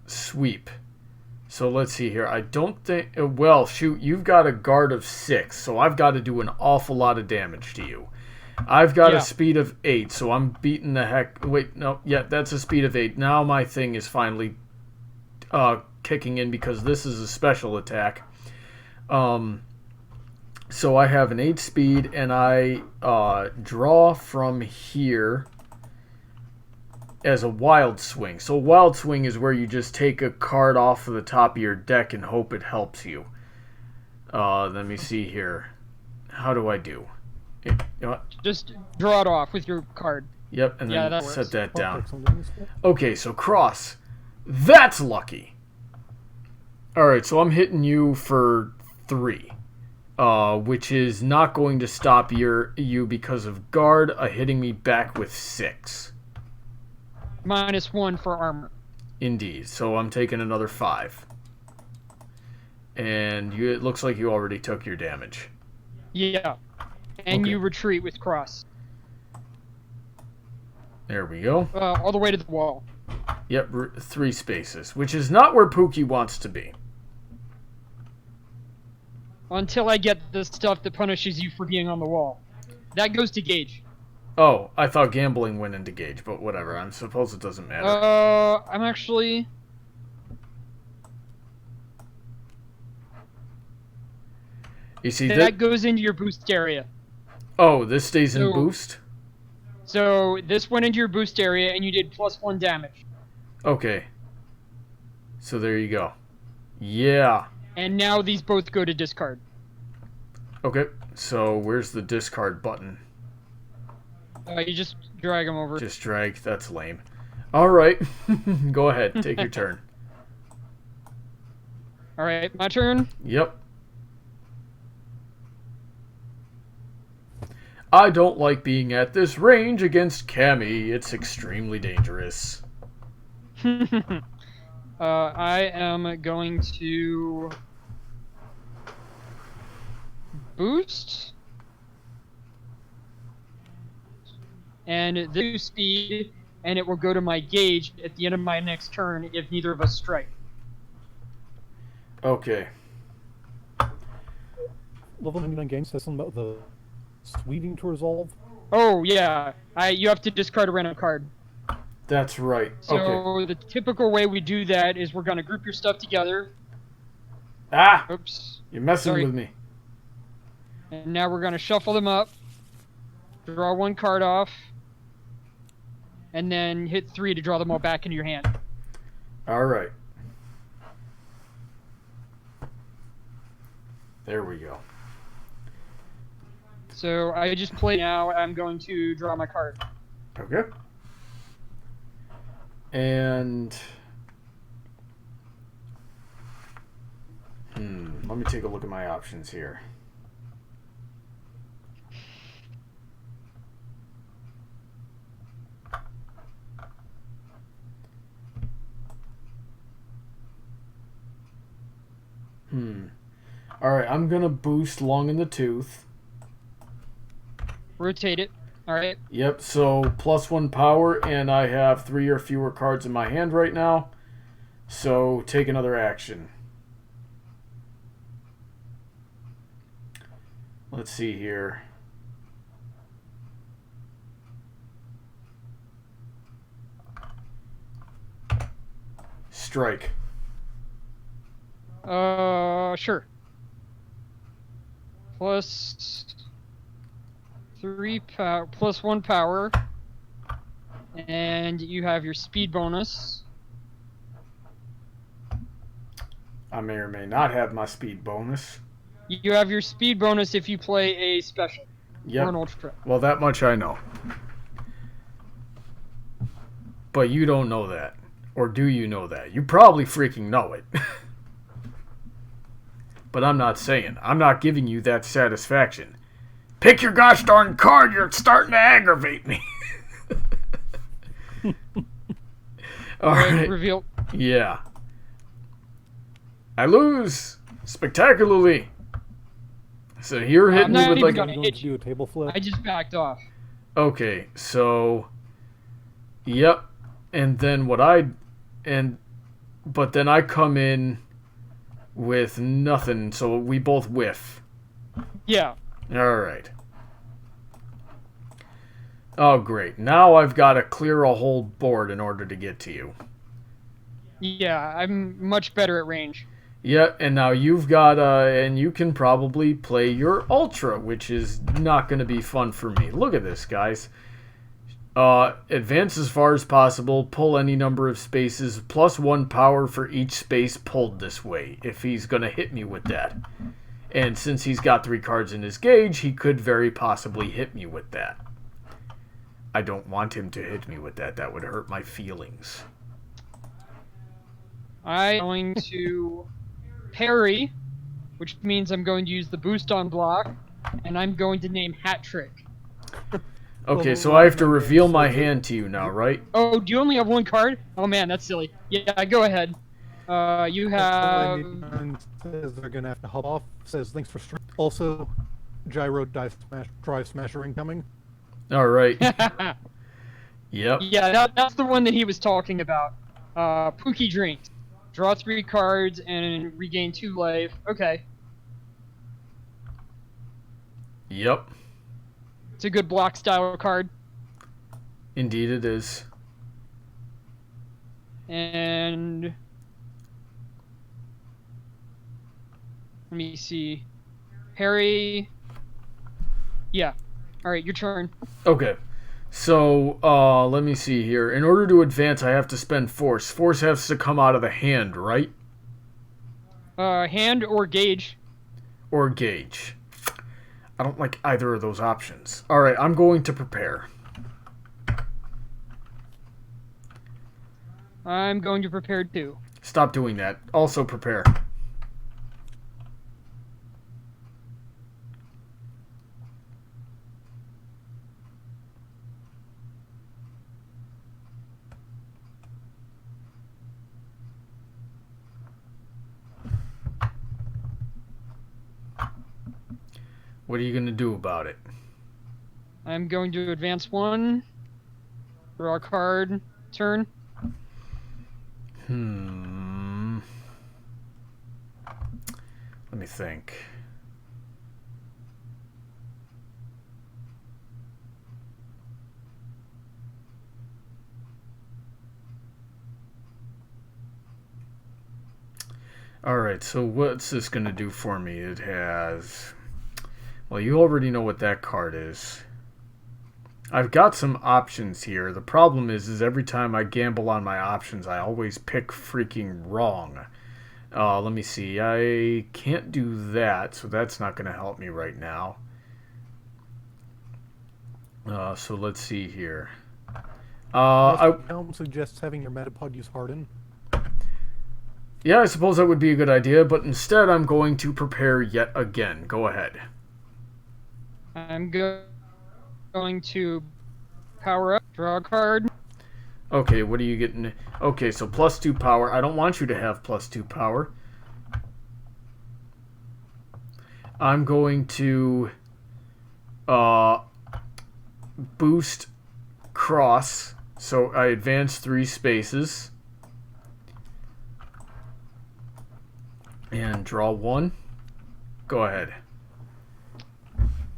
Sweep. So, let's see here. I don't think... Well, shoot, you've got a guard of 6, so I've got to do an awful lot of damage to you. I've got a speed of 8, so I'm beating the heck... Wait, no, yeah, that's a speed of 8. Now my thing is finally kicking in because this is a special attack. So I have an 8 speed, and I draw from here as a wild swing. So wild swing is where you just take a card off of the top of your deck and hope it helps you. Let me see here. How do I do? You know what?
Just draw it off with your card.
Yep, and then
that
set
works.
that down. Okay, so cross. That's lucky. Alright, so I'm hitting you for 3. Which is not going to stop you because of guard hitting me back with 6.
-1 for armor.
Indeed. So I'm taking another 5. And it looks like you already took your damage.
Yeah. And
Okay.
you retreat with cross.
There we go.
All the way to the wall.
Yep, 3 spaces, which is not where Pookie wants to be.
Until I get the stuff that punishes you for being on the wall. That goes to Gage.
Oh, I thought gambling went into Gage, but whatever. I suppose it doesn't matter.
I'm actually...
You see
that goes into your boost area.
Oh, this stays in
So-
boost?
So this went into your boost area and you did +1 damage.
Okay. So there you go. Yeah.
And now these both go to discard.
Okay, so where's the discard button?
You just drag him over.
Just drag. That's lame. All right. Go ahead. Take your turn.
All right, my turn.
Yep. I don't like being at this range against Cammy. It's extremely dangerous.
I am going to boost and do speed, and it will go to my gauge at the end of my next turn if neither of us strike.
Okay.
Level 99 game says something about the sweeping to resolve.
Oh yeah, you have to discard a random card.
That's right.
So
Okay.
the typical way we do that is we're gonna group your stuff together.
Ah!
Oops.
You're messing
Sorry.
with me.
And now we're gonna shuffle them up, draw one card off, and then hit 3 to draw them all back into your hand.
All right. There we go.
So I just play now. I'm going to draw my card.
Okay. And let me take a look at my options here. All right, I'm gonna boost Long in the Tooth.
Rotate it. All right.
Yep, so +1 power, and I have 3 or fewer cards in my hand right now. So take another action. Let's see here. Strike.
Sure. +1 power, and you have your speed bonus.
I may or may not have my speed bonus.
You have your speed bonus if you play a special or an
Yep.
ultra.
Well, that much I know. But you don't know that. Or do you know that? You probably freaking know it. But I'm not saying. I'm not giving you that satisfaction. Pick your gosh darn card. You're starting to aggravate me. All right.
Reveal.
Yeah. I lose spectacularly. So you're hitting
not
me with
even
like
gonna
I'm going
hit
to do a table flip.
I just backed off.
Okay, so yep. And then but then I come in with nothing, so we both whiff.
Yeah.
All right. Oh, great. Now I've got to clear a whole board in order to get to you.
Yeah, I'm much better at range.
Yeah, and now you've got, and you can probably play your Ultra, which is not going to be fun for me. Look at this, guys. Advance as far as possible, pull any number of spaces, +1 power for each space pulled this way, if he's going to hit me with that. And since he's got 3 cards in his gauge, he could very possibly hit me with that. I don't want him to hit me with that. That would hurt my feelings.
I'm going to parry, which means I'm going to use the boost on block, and I'm going to name Hat Trick.
Okay, so I have to reveal my hand to you now, right?
Oh, do you only have 1 card? Oh man, that's silly. Yeah, go ahead. You have...
Says they're going to have to hop off. Says thanks for stream. Also, Gyro Drive Smasher incoming.
All right. Yep.
Yeah, that's the one that he was talking about. Pookie Drinks. Draw 3 cards and regain 2 life. Okay.
Yep.
It's a good block style card.
Indeed it is.
And... let me see. Harry... yeah. Alright, your turn.
Okay. So, let me see here. In order to advance, I have to spend force. Force has to come out of the hand, right?
Hand or gauge.
Or gauge. I don't like either of those options. Alright, I'm going to prepare.
I'm going to prepare 2.
Stop doing that. Also prepare. What are you going to do about it?
I'm going to advance 1. Draw a card. Turn.
Let me think. Alright, so what's this going to do for me? It has... Well, you already know what that card is. I've got some options here. The problem is every time I gamble on my options, I always pick freaking wrong. Let me see. I can't do that, so that's not going to help me right now. So let's see here.
Helm suggests having your Metapod use Harden.
Yeah, I suppose that would be a good idea, but instead I'm going to prepare yet again. Go ahead.
I'm going to power up, draw a card.
Okay, what are you getting? Okay, so +2 power. I don't want you to have +2 power. I'm going to boost cross, so I advance 3 spaces. And draw 1. Go ahead.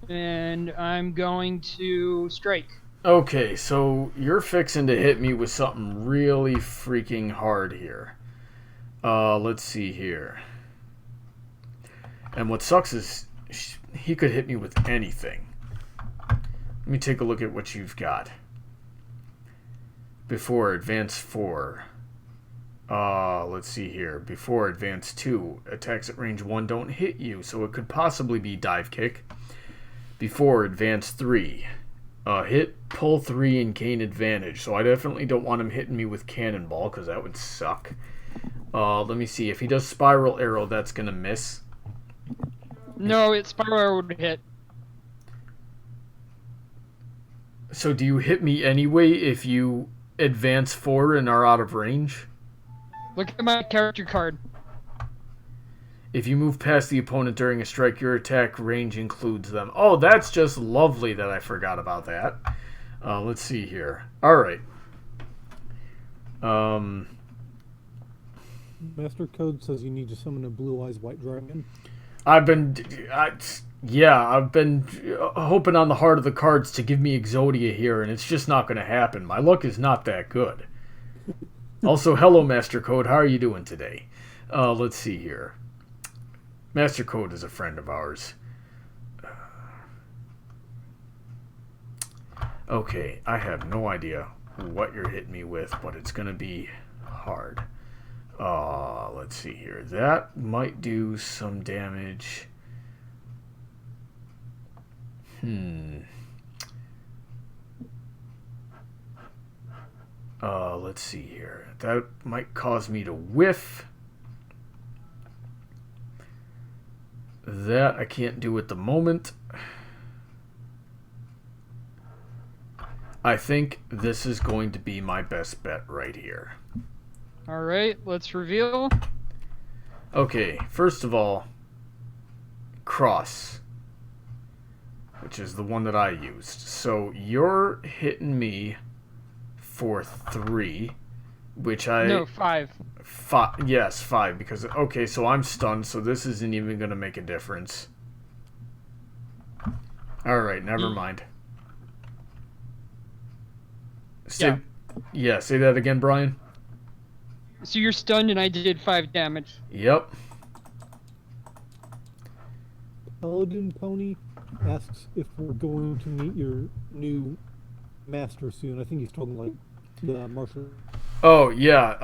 And I'm going to strike.
Okay, so you're fixing to hit me with something really freaking hard here. Let's see here. And what sucks is he could hit me with anything. Let me take a look at what you've got. Before advance 4. Let's see here. Before advance 2. Attacks at range 1 don't hit you, so it could possibly be dive kick. Before advance 3. Hit, pull 3, and gain advantage. So I definitely don't want him hitting me with cannonball, because that would suck. Let me see. If he does spiral arrow, that's going to miss.
No, it's spiral arrow would hit.
So do you hit me anyway if you advance 4 and are out of range?
Look at my character card.
If you move past the opponent during a strike, your attack range includes them. Oh, that's just lovely that I forgot about that. Let's see here. Alright.
Master Code says you need to summon a Blue Eyes White Dragon.
I've been hoping on the heart of the cards to give me Exodia here, and it's just not going to happen. My luck is not that good. Also, hello, Master Code. How are you doing today? Let's see here. Master Code is a friend of ours. Okay, I have no idea what you're hitting me with, but it's going to be hard. Let's see here. That might do some damage. Let's see here. That might cause me to whiff. That I can't do at the moment. I think this is going to be my best bet right here.
Alright, let's reveal.
Okay, first of all, cross, which is the one that I used. So you're hitting me for 3, which I...
No, 5.
5, yes, 5, because... Okay, so I'm stunned, so this isn't even going to make a difference. Alright, never mind. Say that again, Brian.
So you're stunned and I did 5 damage.
Yep.
Paladin Pony asks if we're going to meet your new master soon. I think he's talking like the martial.
Oh, yeah.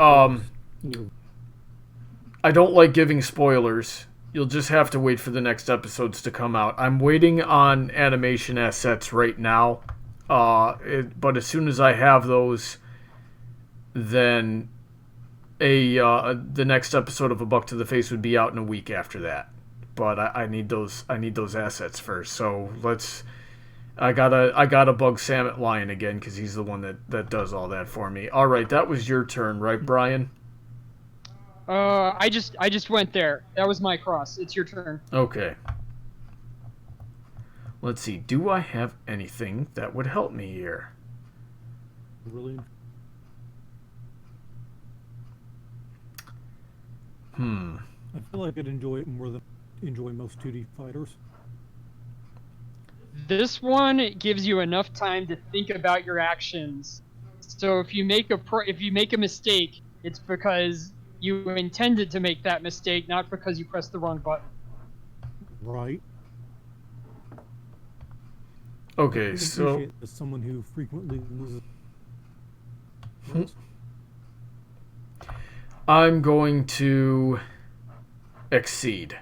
I don't like giving spoilers. You'll just have to wait for the next episodes to come out. I'm waiting on animation assets right now. But as soon as I have those, then the next episode of A Buck to the Face would be out in a week after that. But I need those assets first. So I gotta bug Sam at Lion again because he's the one that does all that for me. All right, that was your turn, right, Bryan?
I just went there. That was my cross. It's your turn.
Okay. Let's see. Do I have anything that would help me here?
Really? I feel like I'd enjoy it more than enjoy most 2D fighters.
This one gives you enough time to think about your actions. So if you make a mistake, it's because you intended to make that mistake, not because you pressed the wrong button.
Right.
Okay,
I
so
appreciate it as someone who frequently loses.
I'm going to exceed.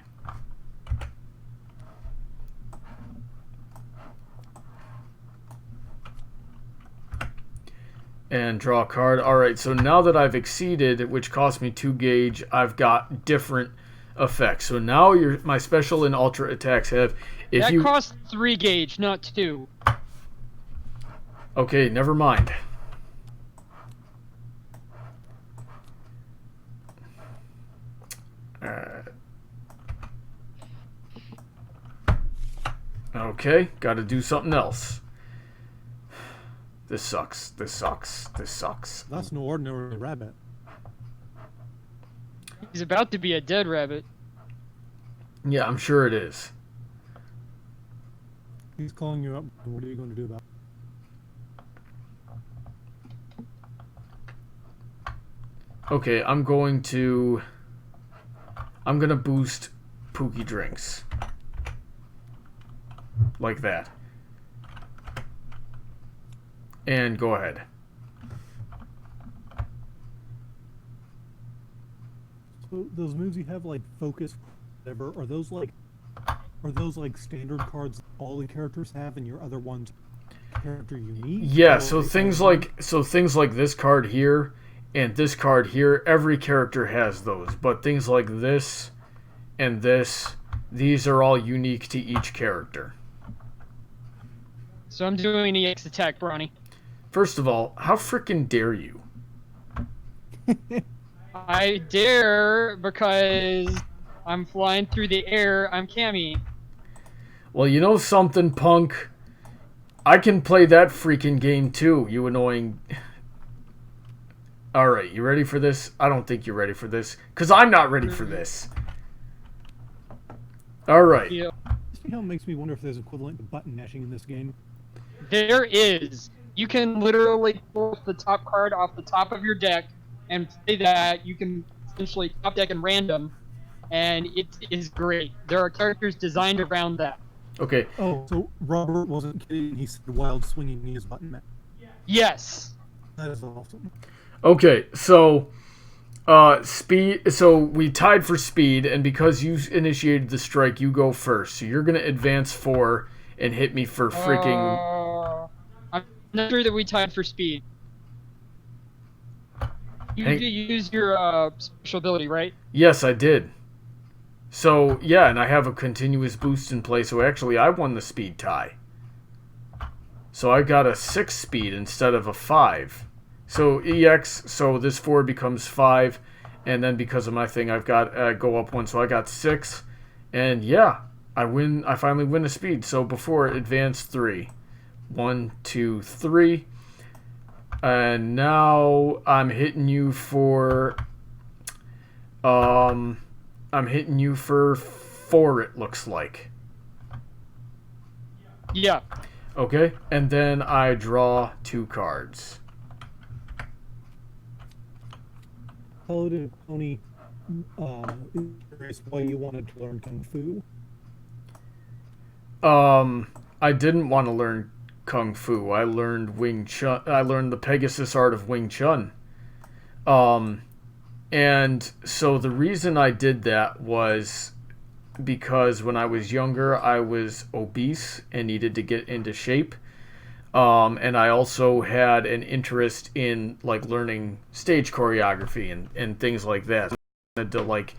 And draw a card. Alright, so now that I've exceeded, which cost me 2 gauge, I've got different effects. So now my special and ultra attacks have...
That costs 3 gauge, not 2.
Okay, never mind. Okay, gotta do something else. This sucks. This sucks. This sucks.
That's no ordinary rabbit.
He's about to be a dead rabbit.
Yeah, I'm sure it is.
He's calling you up. What are you going to do about it?
Okay, I'm gonna boost Pookie Drinks. Like that. And go ahead.
So those moves you have, like focus, whatever, are those like standard cards that all the characters have, and your other ones character unique?
Yeah, so things like this card here and this card here, every character has those. But things like this and this, these are all unique to each character.
So I'm doing an EX attack, Brawny.
First of all, how frickin' dare you?
I dare because I'm flying through the air. I'm Cammy.
Well, you know something, punk? I can play that freaking game too, you annoying... Alright, you ready for this? I don't think you're ready for this, because I'm not ready for this. Alright.
Yeah.
See how it makes me wonder if there's equivalent to button mashing in this game?
There is. You can literally pull the top card off the top of your deck and play that. You can essentially top deck and random, and it is great. There are characters designed around that.
Okay.
Oh, so Robert wasn't kidding. He said wild swinging his button mash.
Yes.
That is awesome.
Okay, so speed. So we tied for speed, and because you initiated the strike, you go first. So you're gonna advance 4 and hit me for freaking.
I'm not sure that we tied for speed. You did use your special ability, right?
Yes, I did. So yeah, and I have a continuous boost in play. So actually, I won the speed tie. So I got a 6 speed instead of a 5. So EX. So this 4 becomes 5, and then because of my thing, I've got go up 1. So I got 6, and yeah. I win. I finally win a speed. So before advance 3, 1, 2, 3, and now I'm hitting you for. I'm hitting you for 4. It looks like.
Yeah.
Okay, and then I draw 2 cards.
Hello to Tony. Curious why you wanted to learn Kung Fu.
I didn't want to learn Kung Fu. I learned Wing Chun. I learned the Pegasus art of Wing Chun. And so the reason I did that was because when I was younger, I was obese and needed to get into shape. And I also had an interest in like learning stage choreography and things like that. I wanted to like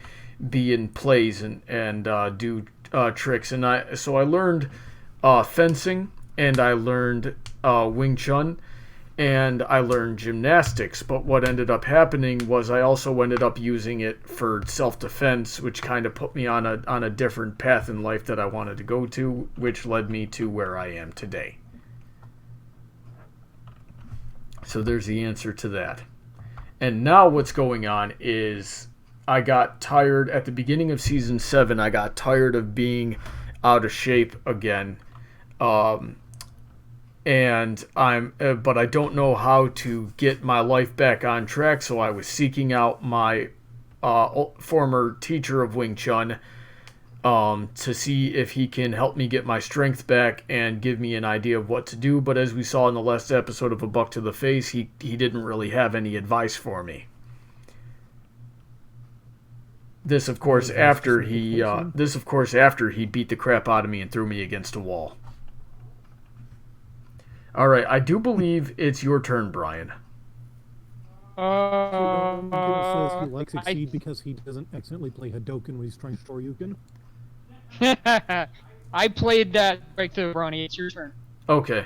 be in plays and do tricks. And I learned fencing, and I learned Wing Chun, and I learned gymnastics. But what ended up happening was I also ended up using it for self-defense, which kind of put me on a different path in life that I wanted to go to, which led me to where I am today. So there's the answer to that. And now what's going on is I got tired at the beginning of season 7. I got tired of being out of shape again. And but I don't know how to get my life back on track. So I was seeking out my former teacher of Wing Chun to see if he can help me get my strength back and give me an idea of what to do. But as we saw in the last episode of A Buck to the Face, he didn't really have any advice for me. This, of course, after he beat the crap out of me and threw me against a wall. All right, I do believe it's your turn, Brian.
Says he likes Exceed because he doesn't accidentally play Hadoken when he's trying to Shoryuken.
I played that right through, Brawny. It's your turn.
Okay.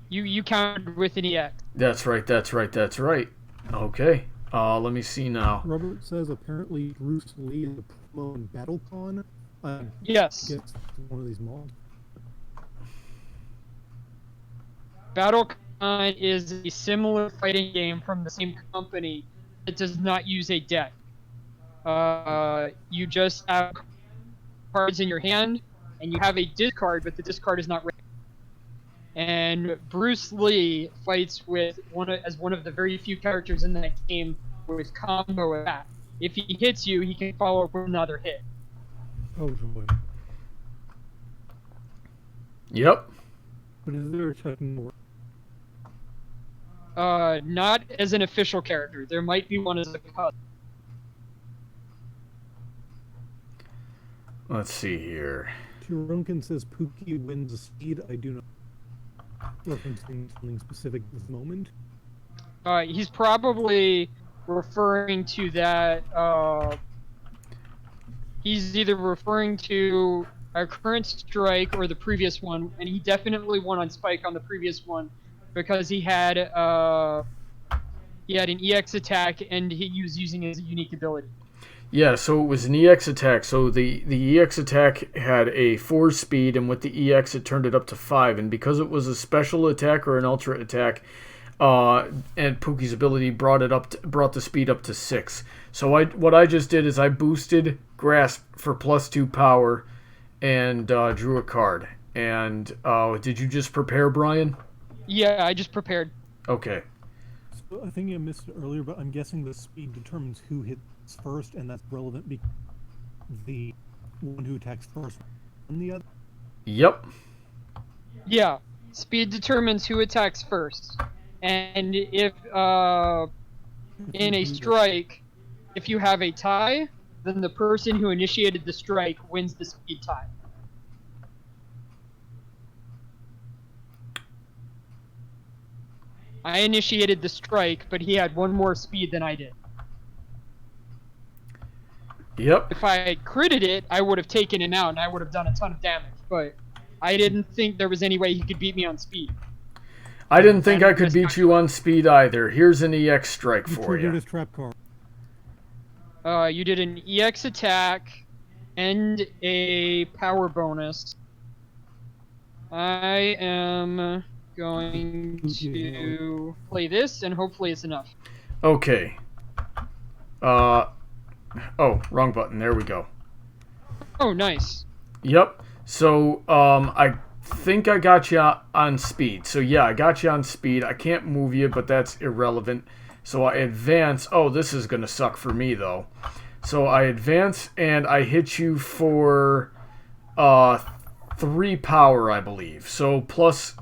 You countered with an EX.
That's right. Okay. Let me see now.
Robert says apparently Bruce Lee is a promo in BattleCon.
Yes.
Gets one of these mods.
BattleCon is a similar fighting game from the same company that does not use a deck. You just have cards in your hand, and you have a discard, but the discard is not ready. And Bruce Lee fights with as one of the very few characters in that game with combo attack. If he hits you, he can follow up with another hit.
Oh joy.
Yep.
But is there a Chuck Norris?
Not as an official character. There might be one as a cousin.
Let's see here.
Tironkin says Pookie wins a speed. I do not referencing something specific at this moment.
He's probably referring to that. He's either referring to our current strike or the previous one, and he definitely won on Spike on the previous one because he had an EX attack and he was using it as a unique ability.
Yeah, so it was an EX attack. So the EX attack had a 4 speed, and with the EX it turned it up to 5. And because it was a special attack or an ultra attack, and Pookie's ability brought the speed up to 6. So what I just did is I boosted Grasp for +2 power, and drew a card. And did you just prepare, Brian?
Yeah, I just prepared.
Okay.
So I think I missed it earlier, but I'm guessing the speed determines who hits first, and that's relevant because the one who attacks first and the other.
Yep.
Yeah, speed determines who attacks first. And if in a strike, if you have a tie, then the person who initiated the strike wins the speed tie. I initiated the strike, but he had one more speed than I did.
Yep.
If I critted it, I would have taken him out and I would have done a ton of damage, but I didn't think there was any way he could beat me on speed.
I didn't think I could beat you on speed either. Here's an EX strike for you.
His trap card.
You did an EX attack and a power bonus. I am going to play this, and hopefully it's enough.
Okay. Oh, wrong button. There we go.
Oh, nice.
Yep. So, I think I got you on speed. So, yeah, I got you on speed. I can't move you, but that's irrelevant. So, I advance. Oh, this is going to suck for me, though. So, I advance, and I hit you for 3 power, I believe. So, plus...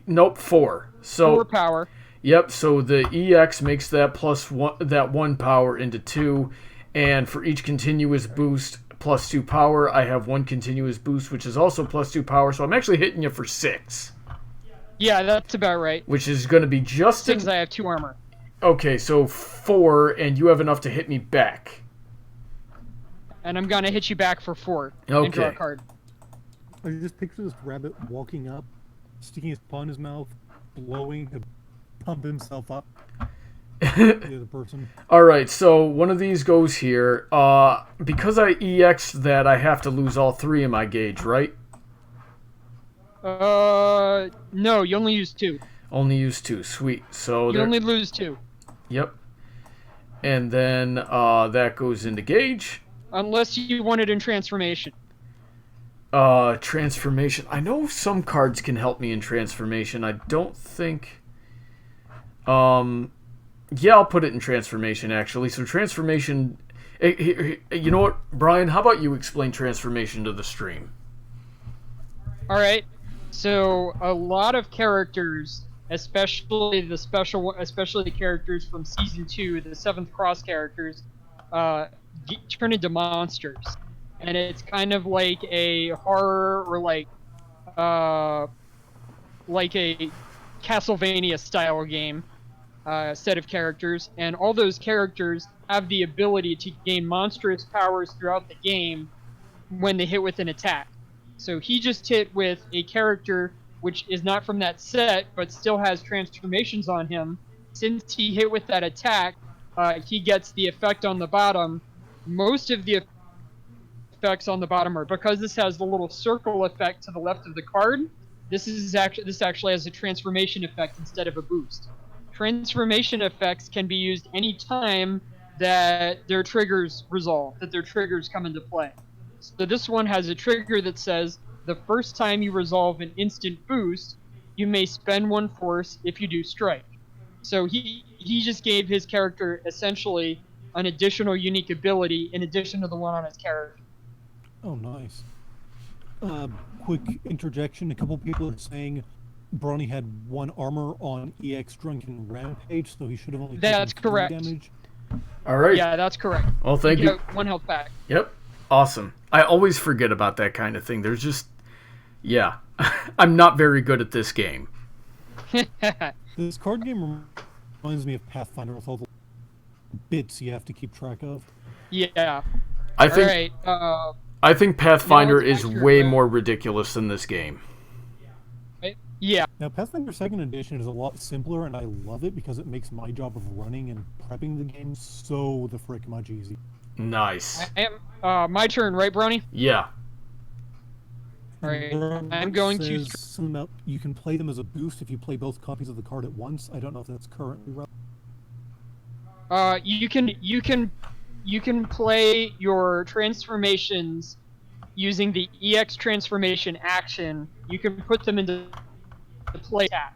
Nope, 4. So
4 power.
Yep, so the EX makes that +1 power into 2, and for each continuous boost +2 power. I have 1 continuous boost, which is also +2 power. So I'm actually hitting you for 6.
Yeah, that's about right.
Which is going to be just
6, I have 2 armor.
Okay, so 4, and you have enough to hit me back.
And I'm gonna hit you back for 4.
Okay.
And draw a card. I just picture this rabbit walking up, sticking his paw in his mouth, blowing to pump himself up. The other person.
Alright, so one of these goes here. Because I EX'd that, I have to lose all 3 of my gauge, right?
No, you only use 2.
Only use 2, sweet. So
you only lose 2.
Yep. And then that goes into gauge.
Unless you want it in transformation.
Transformation. I know some cards can help me in transformation. I don't think... yeah, I'll put it in transformation, actually. So transformation... you know what, Brian? How about you explain transformation to the stream?
Alright. So, a lot of characters, especially the characters from Season 2, the 7th Cross characters, turn into monsters. And it's kind of like a horror or like a Castlevania style game set of characters, and all those characters have the ability to gain monstrous powers throughout the game when they hit with an attack. So he just hit with a character which is not from that set but still has transformations on him. Since he hit with that attack, he gets the effect on the bottom. Most of the effects on the bottom are, because this has the little circle effect to the left of the card, this actually has a transformation effect instead of a boost. Transformation effects can be used any time that their triggers resolve, that their triggers come into play. So this one has a trigger that says, the first time you resolve an instant boost, you may spend 1 force if you do strike. So he just gave his character essentially an additional unique ability in addition to the one on his character.
Oh, nice. Quick interjection. A couple people are saying Brawny had 1 armor on EX Drunken Rampage, so he should have only taken 3
correct.
damage.
All right.
Yeah, that's correct.
Well, thank you.
1 health back.
Yep. Awesome. I always forget about that kind of thing. There's just... Yeah. I'm not very good at this game.
This card game reminds me of Pathfinder with all the bits you have to keep track of.
Yeah.
I think...
Alright,
I think Pathfinder is way more ridiculous than this game.
yeah.
Now, Pathfinder 2nd Edition is a lot simpler, and I love it because it makes my job of running and prepping the game so the frick much easier.
Nice.
I am, my turn, right, Brony?
Yeah.
Alright, I'm going to...
Something about you can play them as a boost if you play both copies of the card at once. I don't know if that's currently relevant.
You can play your transformations using the EX transformation action. You can put them into the play attack.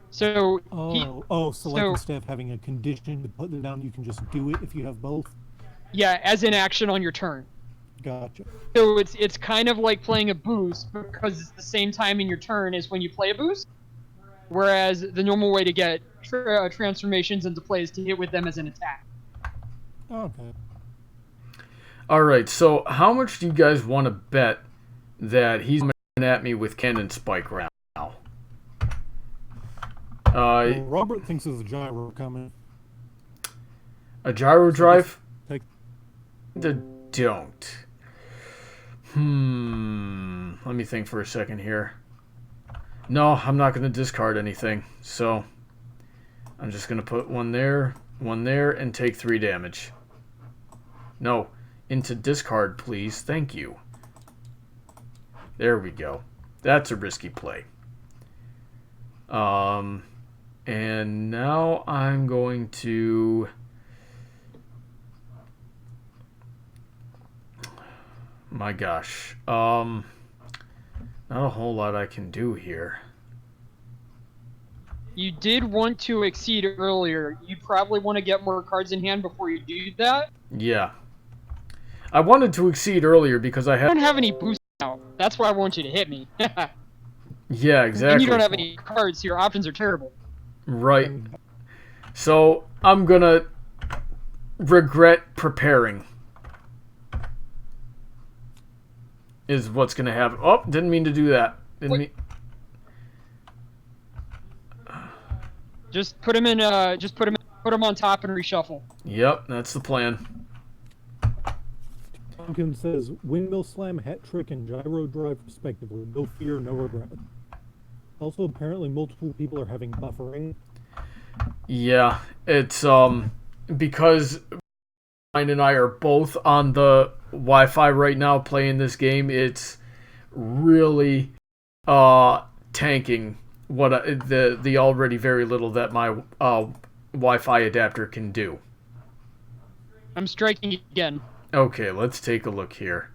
So
instead of having a condition to put them down, you can just do it if you have both.
Yeah, as an action on your turn.
Gotcha.
So it's kind of like playing a boost because it's the same time in your turn as when you play a boost. Whereas the normal way to get transformations into play is to hit with them as an attack.
Okay.
Alright, so how much do you guys want to bet that he's coming at me with Cannon Spike right now?
Robert thinks there's a gyro coming.
A gyro drive?
Take...
Don't. Let me think for a second here. No, I'm not going to discard anything. So, I'm just going to put one there, and take 3 damage. No, into discard, please. Thank you. There we go. That's a risky play. And now I'm going to... My gosh. Not a whole lot I can do here.
You did want to exceed earlier. You probably want to get more cards in hand before you do that.
Yeah. I wanted to exceed earlier because I
don't have any boosts now. That's why I want you to hit me.
Yeah, exactly.
And you don't have any cards, so your options are terrible.
Right. So, I'm gonna regret preparing. is what's going to happen. Oh, didn't mean to do that. Didn't mean...
Just put him in. Put him on top and reshuffle.
Yep, that's the plan.
Pumpkin says windmill slam, hat trick, and gyro drive respectively. No fear, no regret. Also, apparently, multiple people are having buffering.
Yeah, it's because Bryan and I are both on the Wi-Fi right now playing this game. It's really tanking what the already very little that my Wi-Fi adapter can do.
I'm striking again.
Okay, let's take a look here.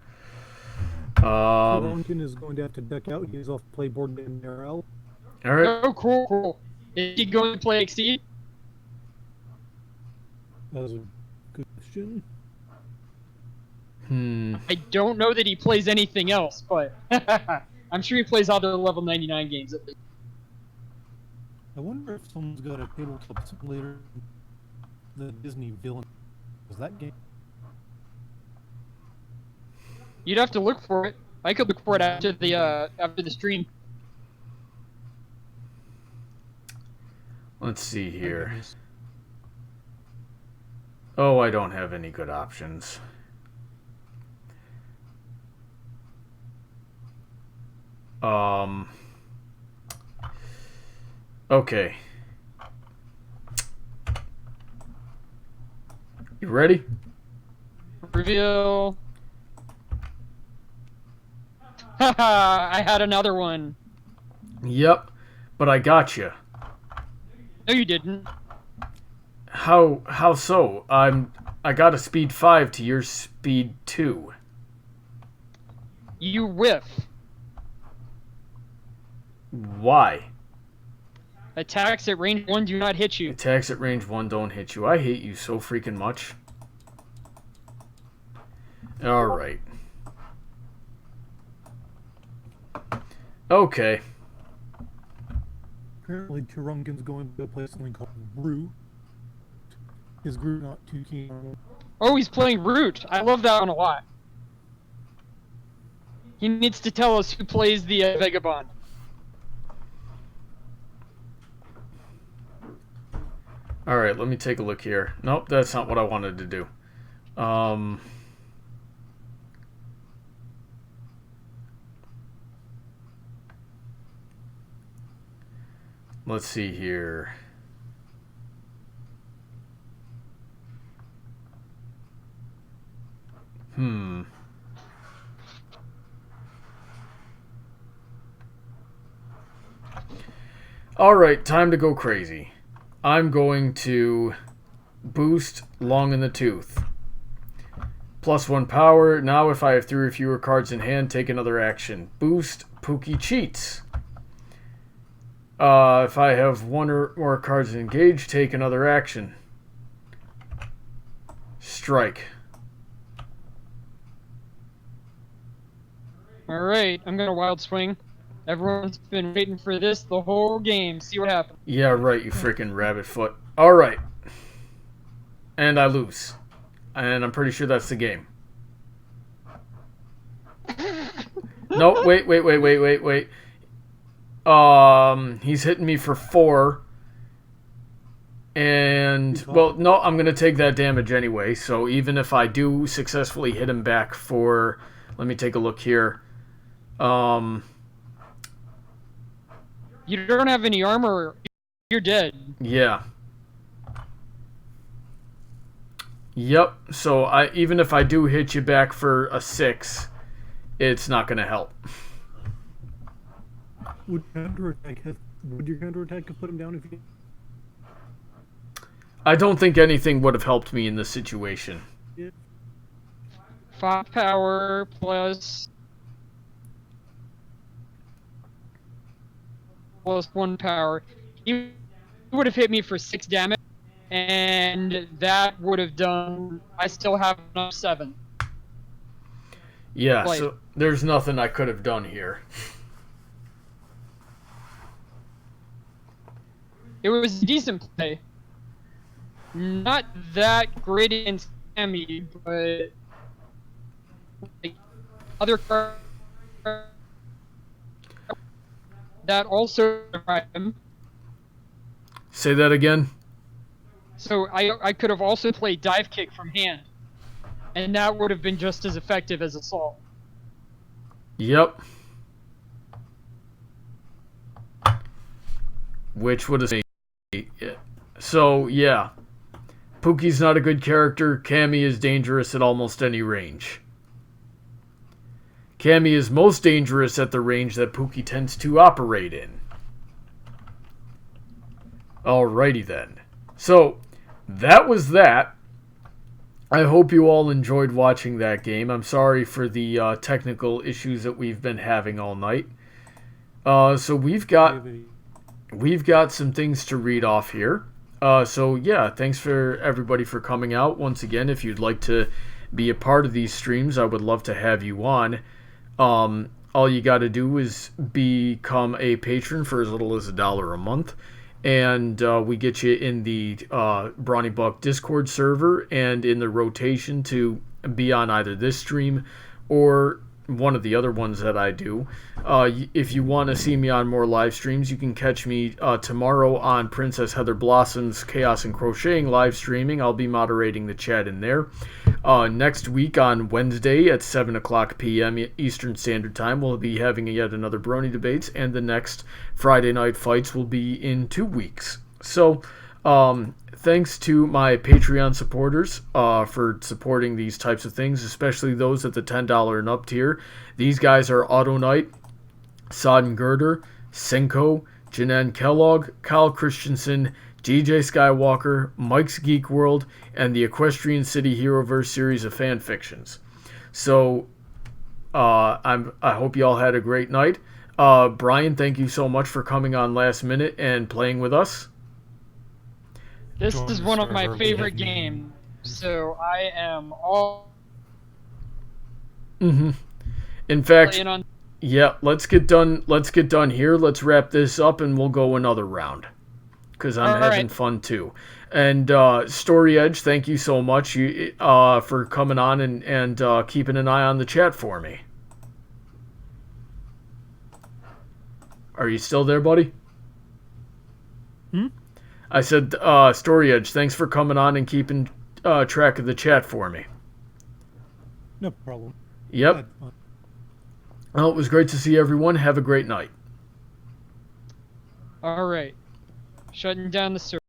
Pumpkin is going to have to duck out. He's off playboard in RL.
All right.
Oh, cool. Is he going to play Exceed?
That was a good question.
I don't know that he plays anything else, but I'm sure he plays other level 99 games at least.
I wonder if someone's got a tabletop simulator. The Disney villain. Was that game?
You'd have to look for it. I could look for it after the stream.
Let's see here. Oh, I don't have any good options. Okay. You ready?
Reveal. Haha, I had another one.
Yep, but I got you.
No, you didn't.
How so? I got a speed 5 to your speed 2.
You whiff.
Why?
Attacks at range 1 do not hit you.
Attacks at range 1 don't hit you. I hate you so freaking much. Alright. Okay.
Apparently, Turunkin's going to play something called Root. Is Groot not too keen on it?
Oh, he's playing Root. I love that one a lot. He needs to tell us who plays the Vagabond.
Alright, let me take a look here. Nope, that's not what I wanted to do. Let's see here. Alright, time to go crazy. I'm going to boost Long in the Tooth. +1 power. Now if I have 3 or fewer cards in hand, take another action. Boost Pookie Cheats. If I have 1 or more cards engaged, take another action. Strike.
Alright, I'm gonna Wild Swing. Everyone's been waiting for this the whole game. See what happens.
Yeah, right, you freaking rabbit foot. Alright. And I lose. And I'm pretty sure that's the game. No, wait. He's hitting me for 4. And, well, no, I'm going to take that damage anyway. So even if I do successfully hit him back for, let me take a look here.
You don't have any armor. You're dead.
Yeah. Yep. So even if I do hit you back for a 6, it's not going to help.
Would your counterattack have put him down if you...
I don't think anything would have helped me in this situation.
Yeah.
5 power plus 1 power. He would have hit me for 6 damage, and that would have done. I still have enough 7.
Yeah,
Play.
so there's nothing I could have done here.
It was a decent play. Not that great in Sammy, but like, other cards that also him.
Say that again.
So I could have also played dive kick from hand, and that would have been just as effective as assault.
Yep. Which would have made. So yeah, Pookie's not a good character. Cammy is dangerous at almost any range. Cammy is most dangerous at the range that Pookie tends to operate in. Alrighty then. So, that was that. I hope you all enjoyed watching that game. I'm sorry for the technical issues that we've been having all night. So we've got some things to read off here. So yeah, thanks for everybody for coming out. Once again, if you'd like to be a part of these streams, I would love to have you on. All you got to do is become a patron for as little as $1 a month. And we get you in the Brawny Buck Discord server and in the rotation to be on either this stream or one of the other ones that I do. If you want to see me on more live streams, you can catch me tomorrow on Princess Heather Blossom's Chaos and Crocheting live streaming. I'll be moderating the chat in there. Next week on Wednesday at 7 o'clock p.m. Eastern Standard Time, we'll be having yet another Brony Debates, and the next Friday Night Fights will be in 2 weeks. So, thanks to my Patreon supporters for supporting these types of things, especially those at the $10 and up tier. These guys are Autoknight, Sodden Girder, Senko, Jennan Kellogg, Kyle Christensen, DJ Skywalker, Mike's Geek World, and the Equestrian City Heroverse series of fan fictions. So, I hope you all had a great night. Bryan, thank you so much for coming on last minute and playing with us.
This is one of my favorite games, so I am all.
In fact, yeah. Let's get done. Let's get done here. Let's wrap this up, and we'll go another round. Because I'm having fun too. And Story Edge, thank you so much for coming on and keeping an eye on the chat for me. Are you still there, buddy? I said, Story Edge, thanks for coming on and keeping track of the chat for me.
No problem.
Yep. Well, it was great to see everyone. Have a great night.
All right. Shutting down the server.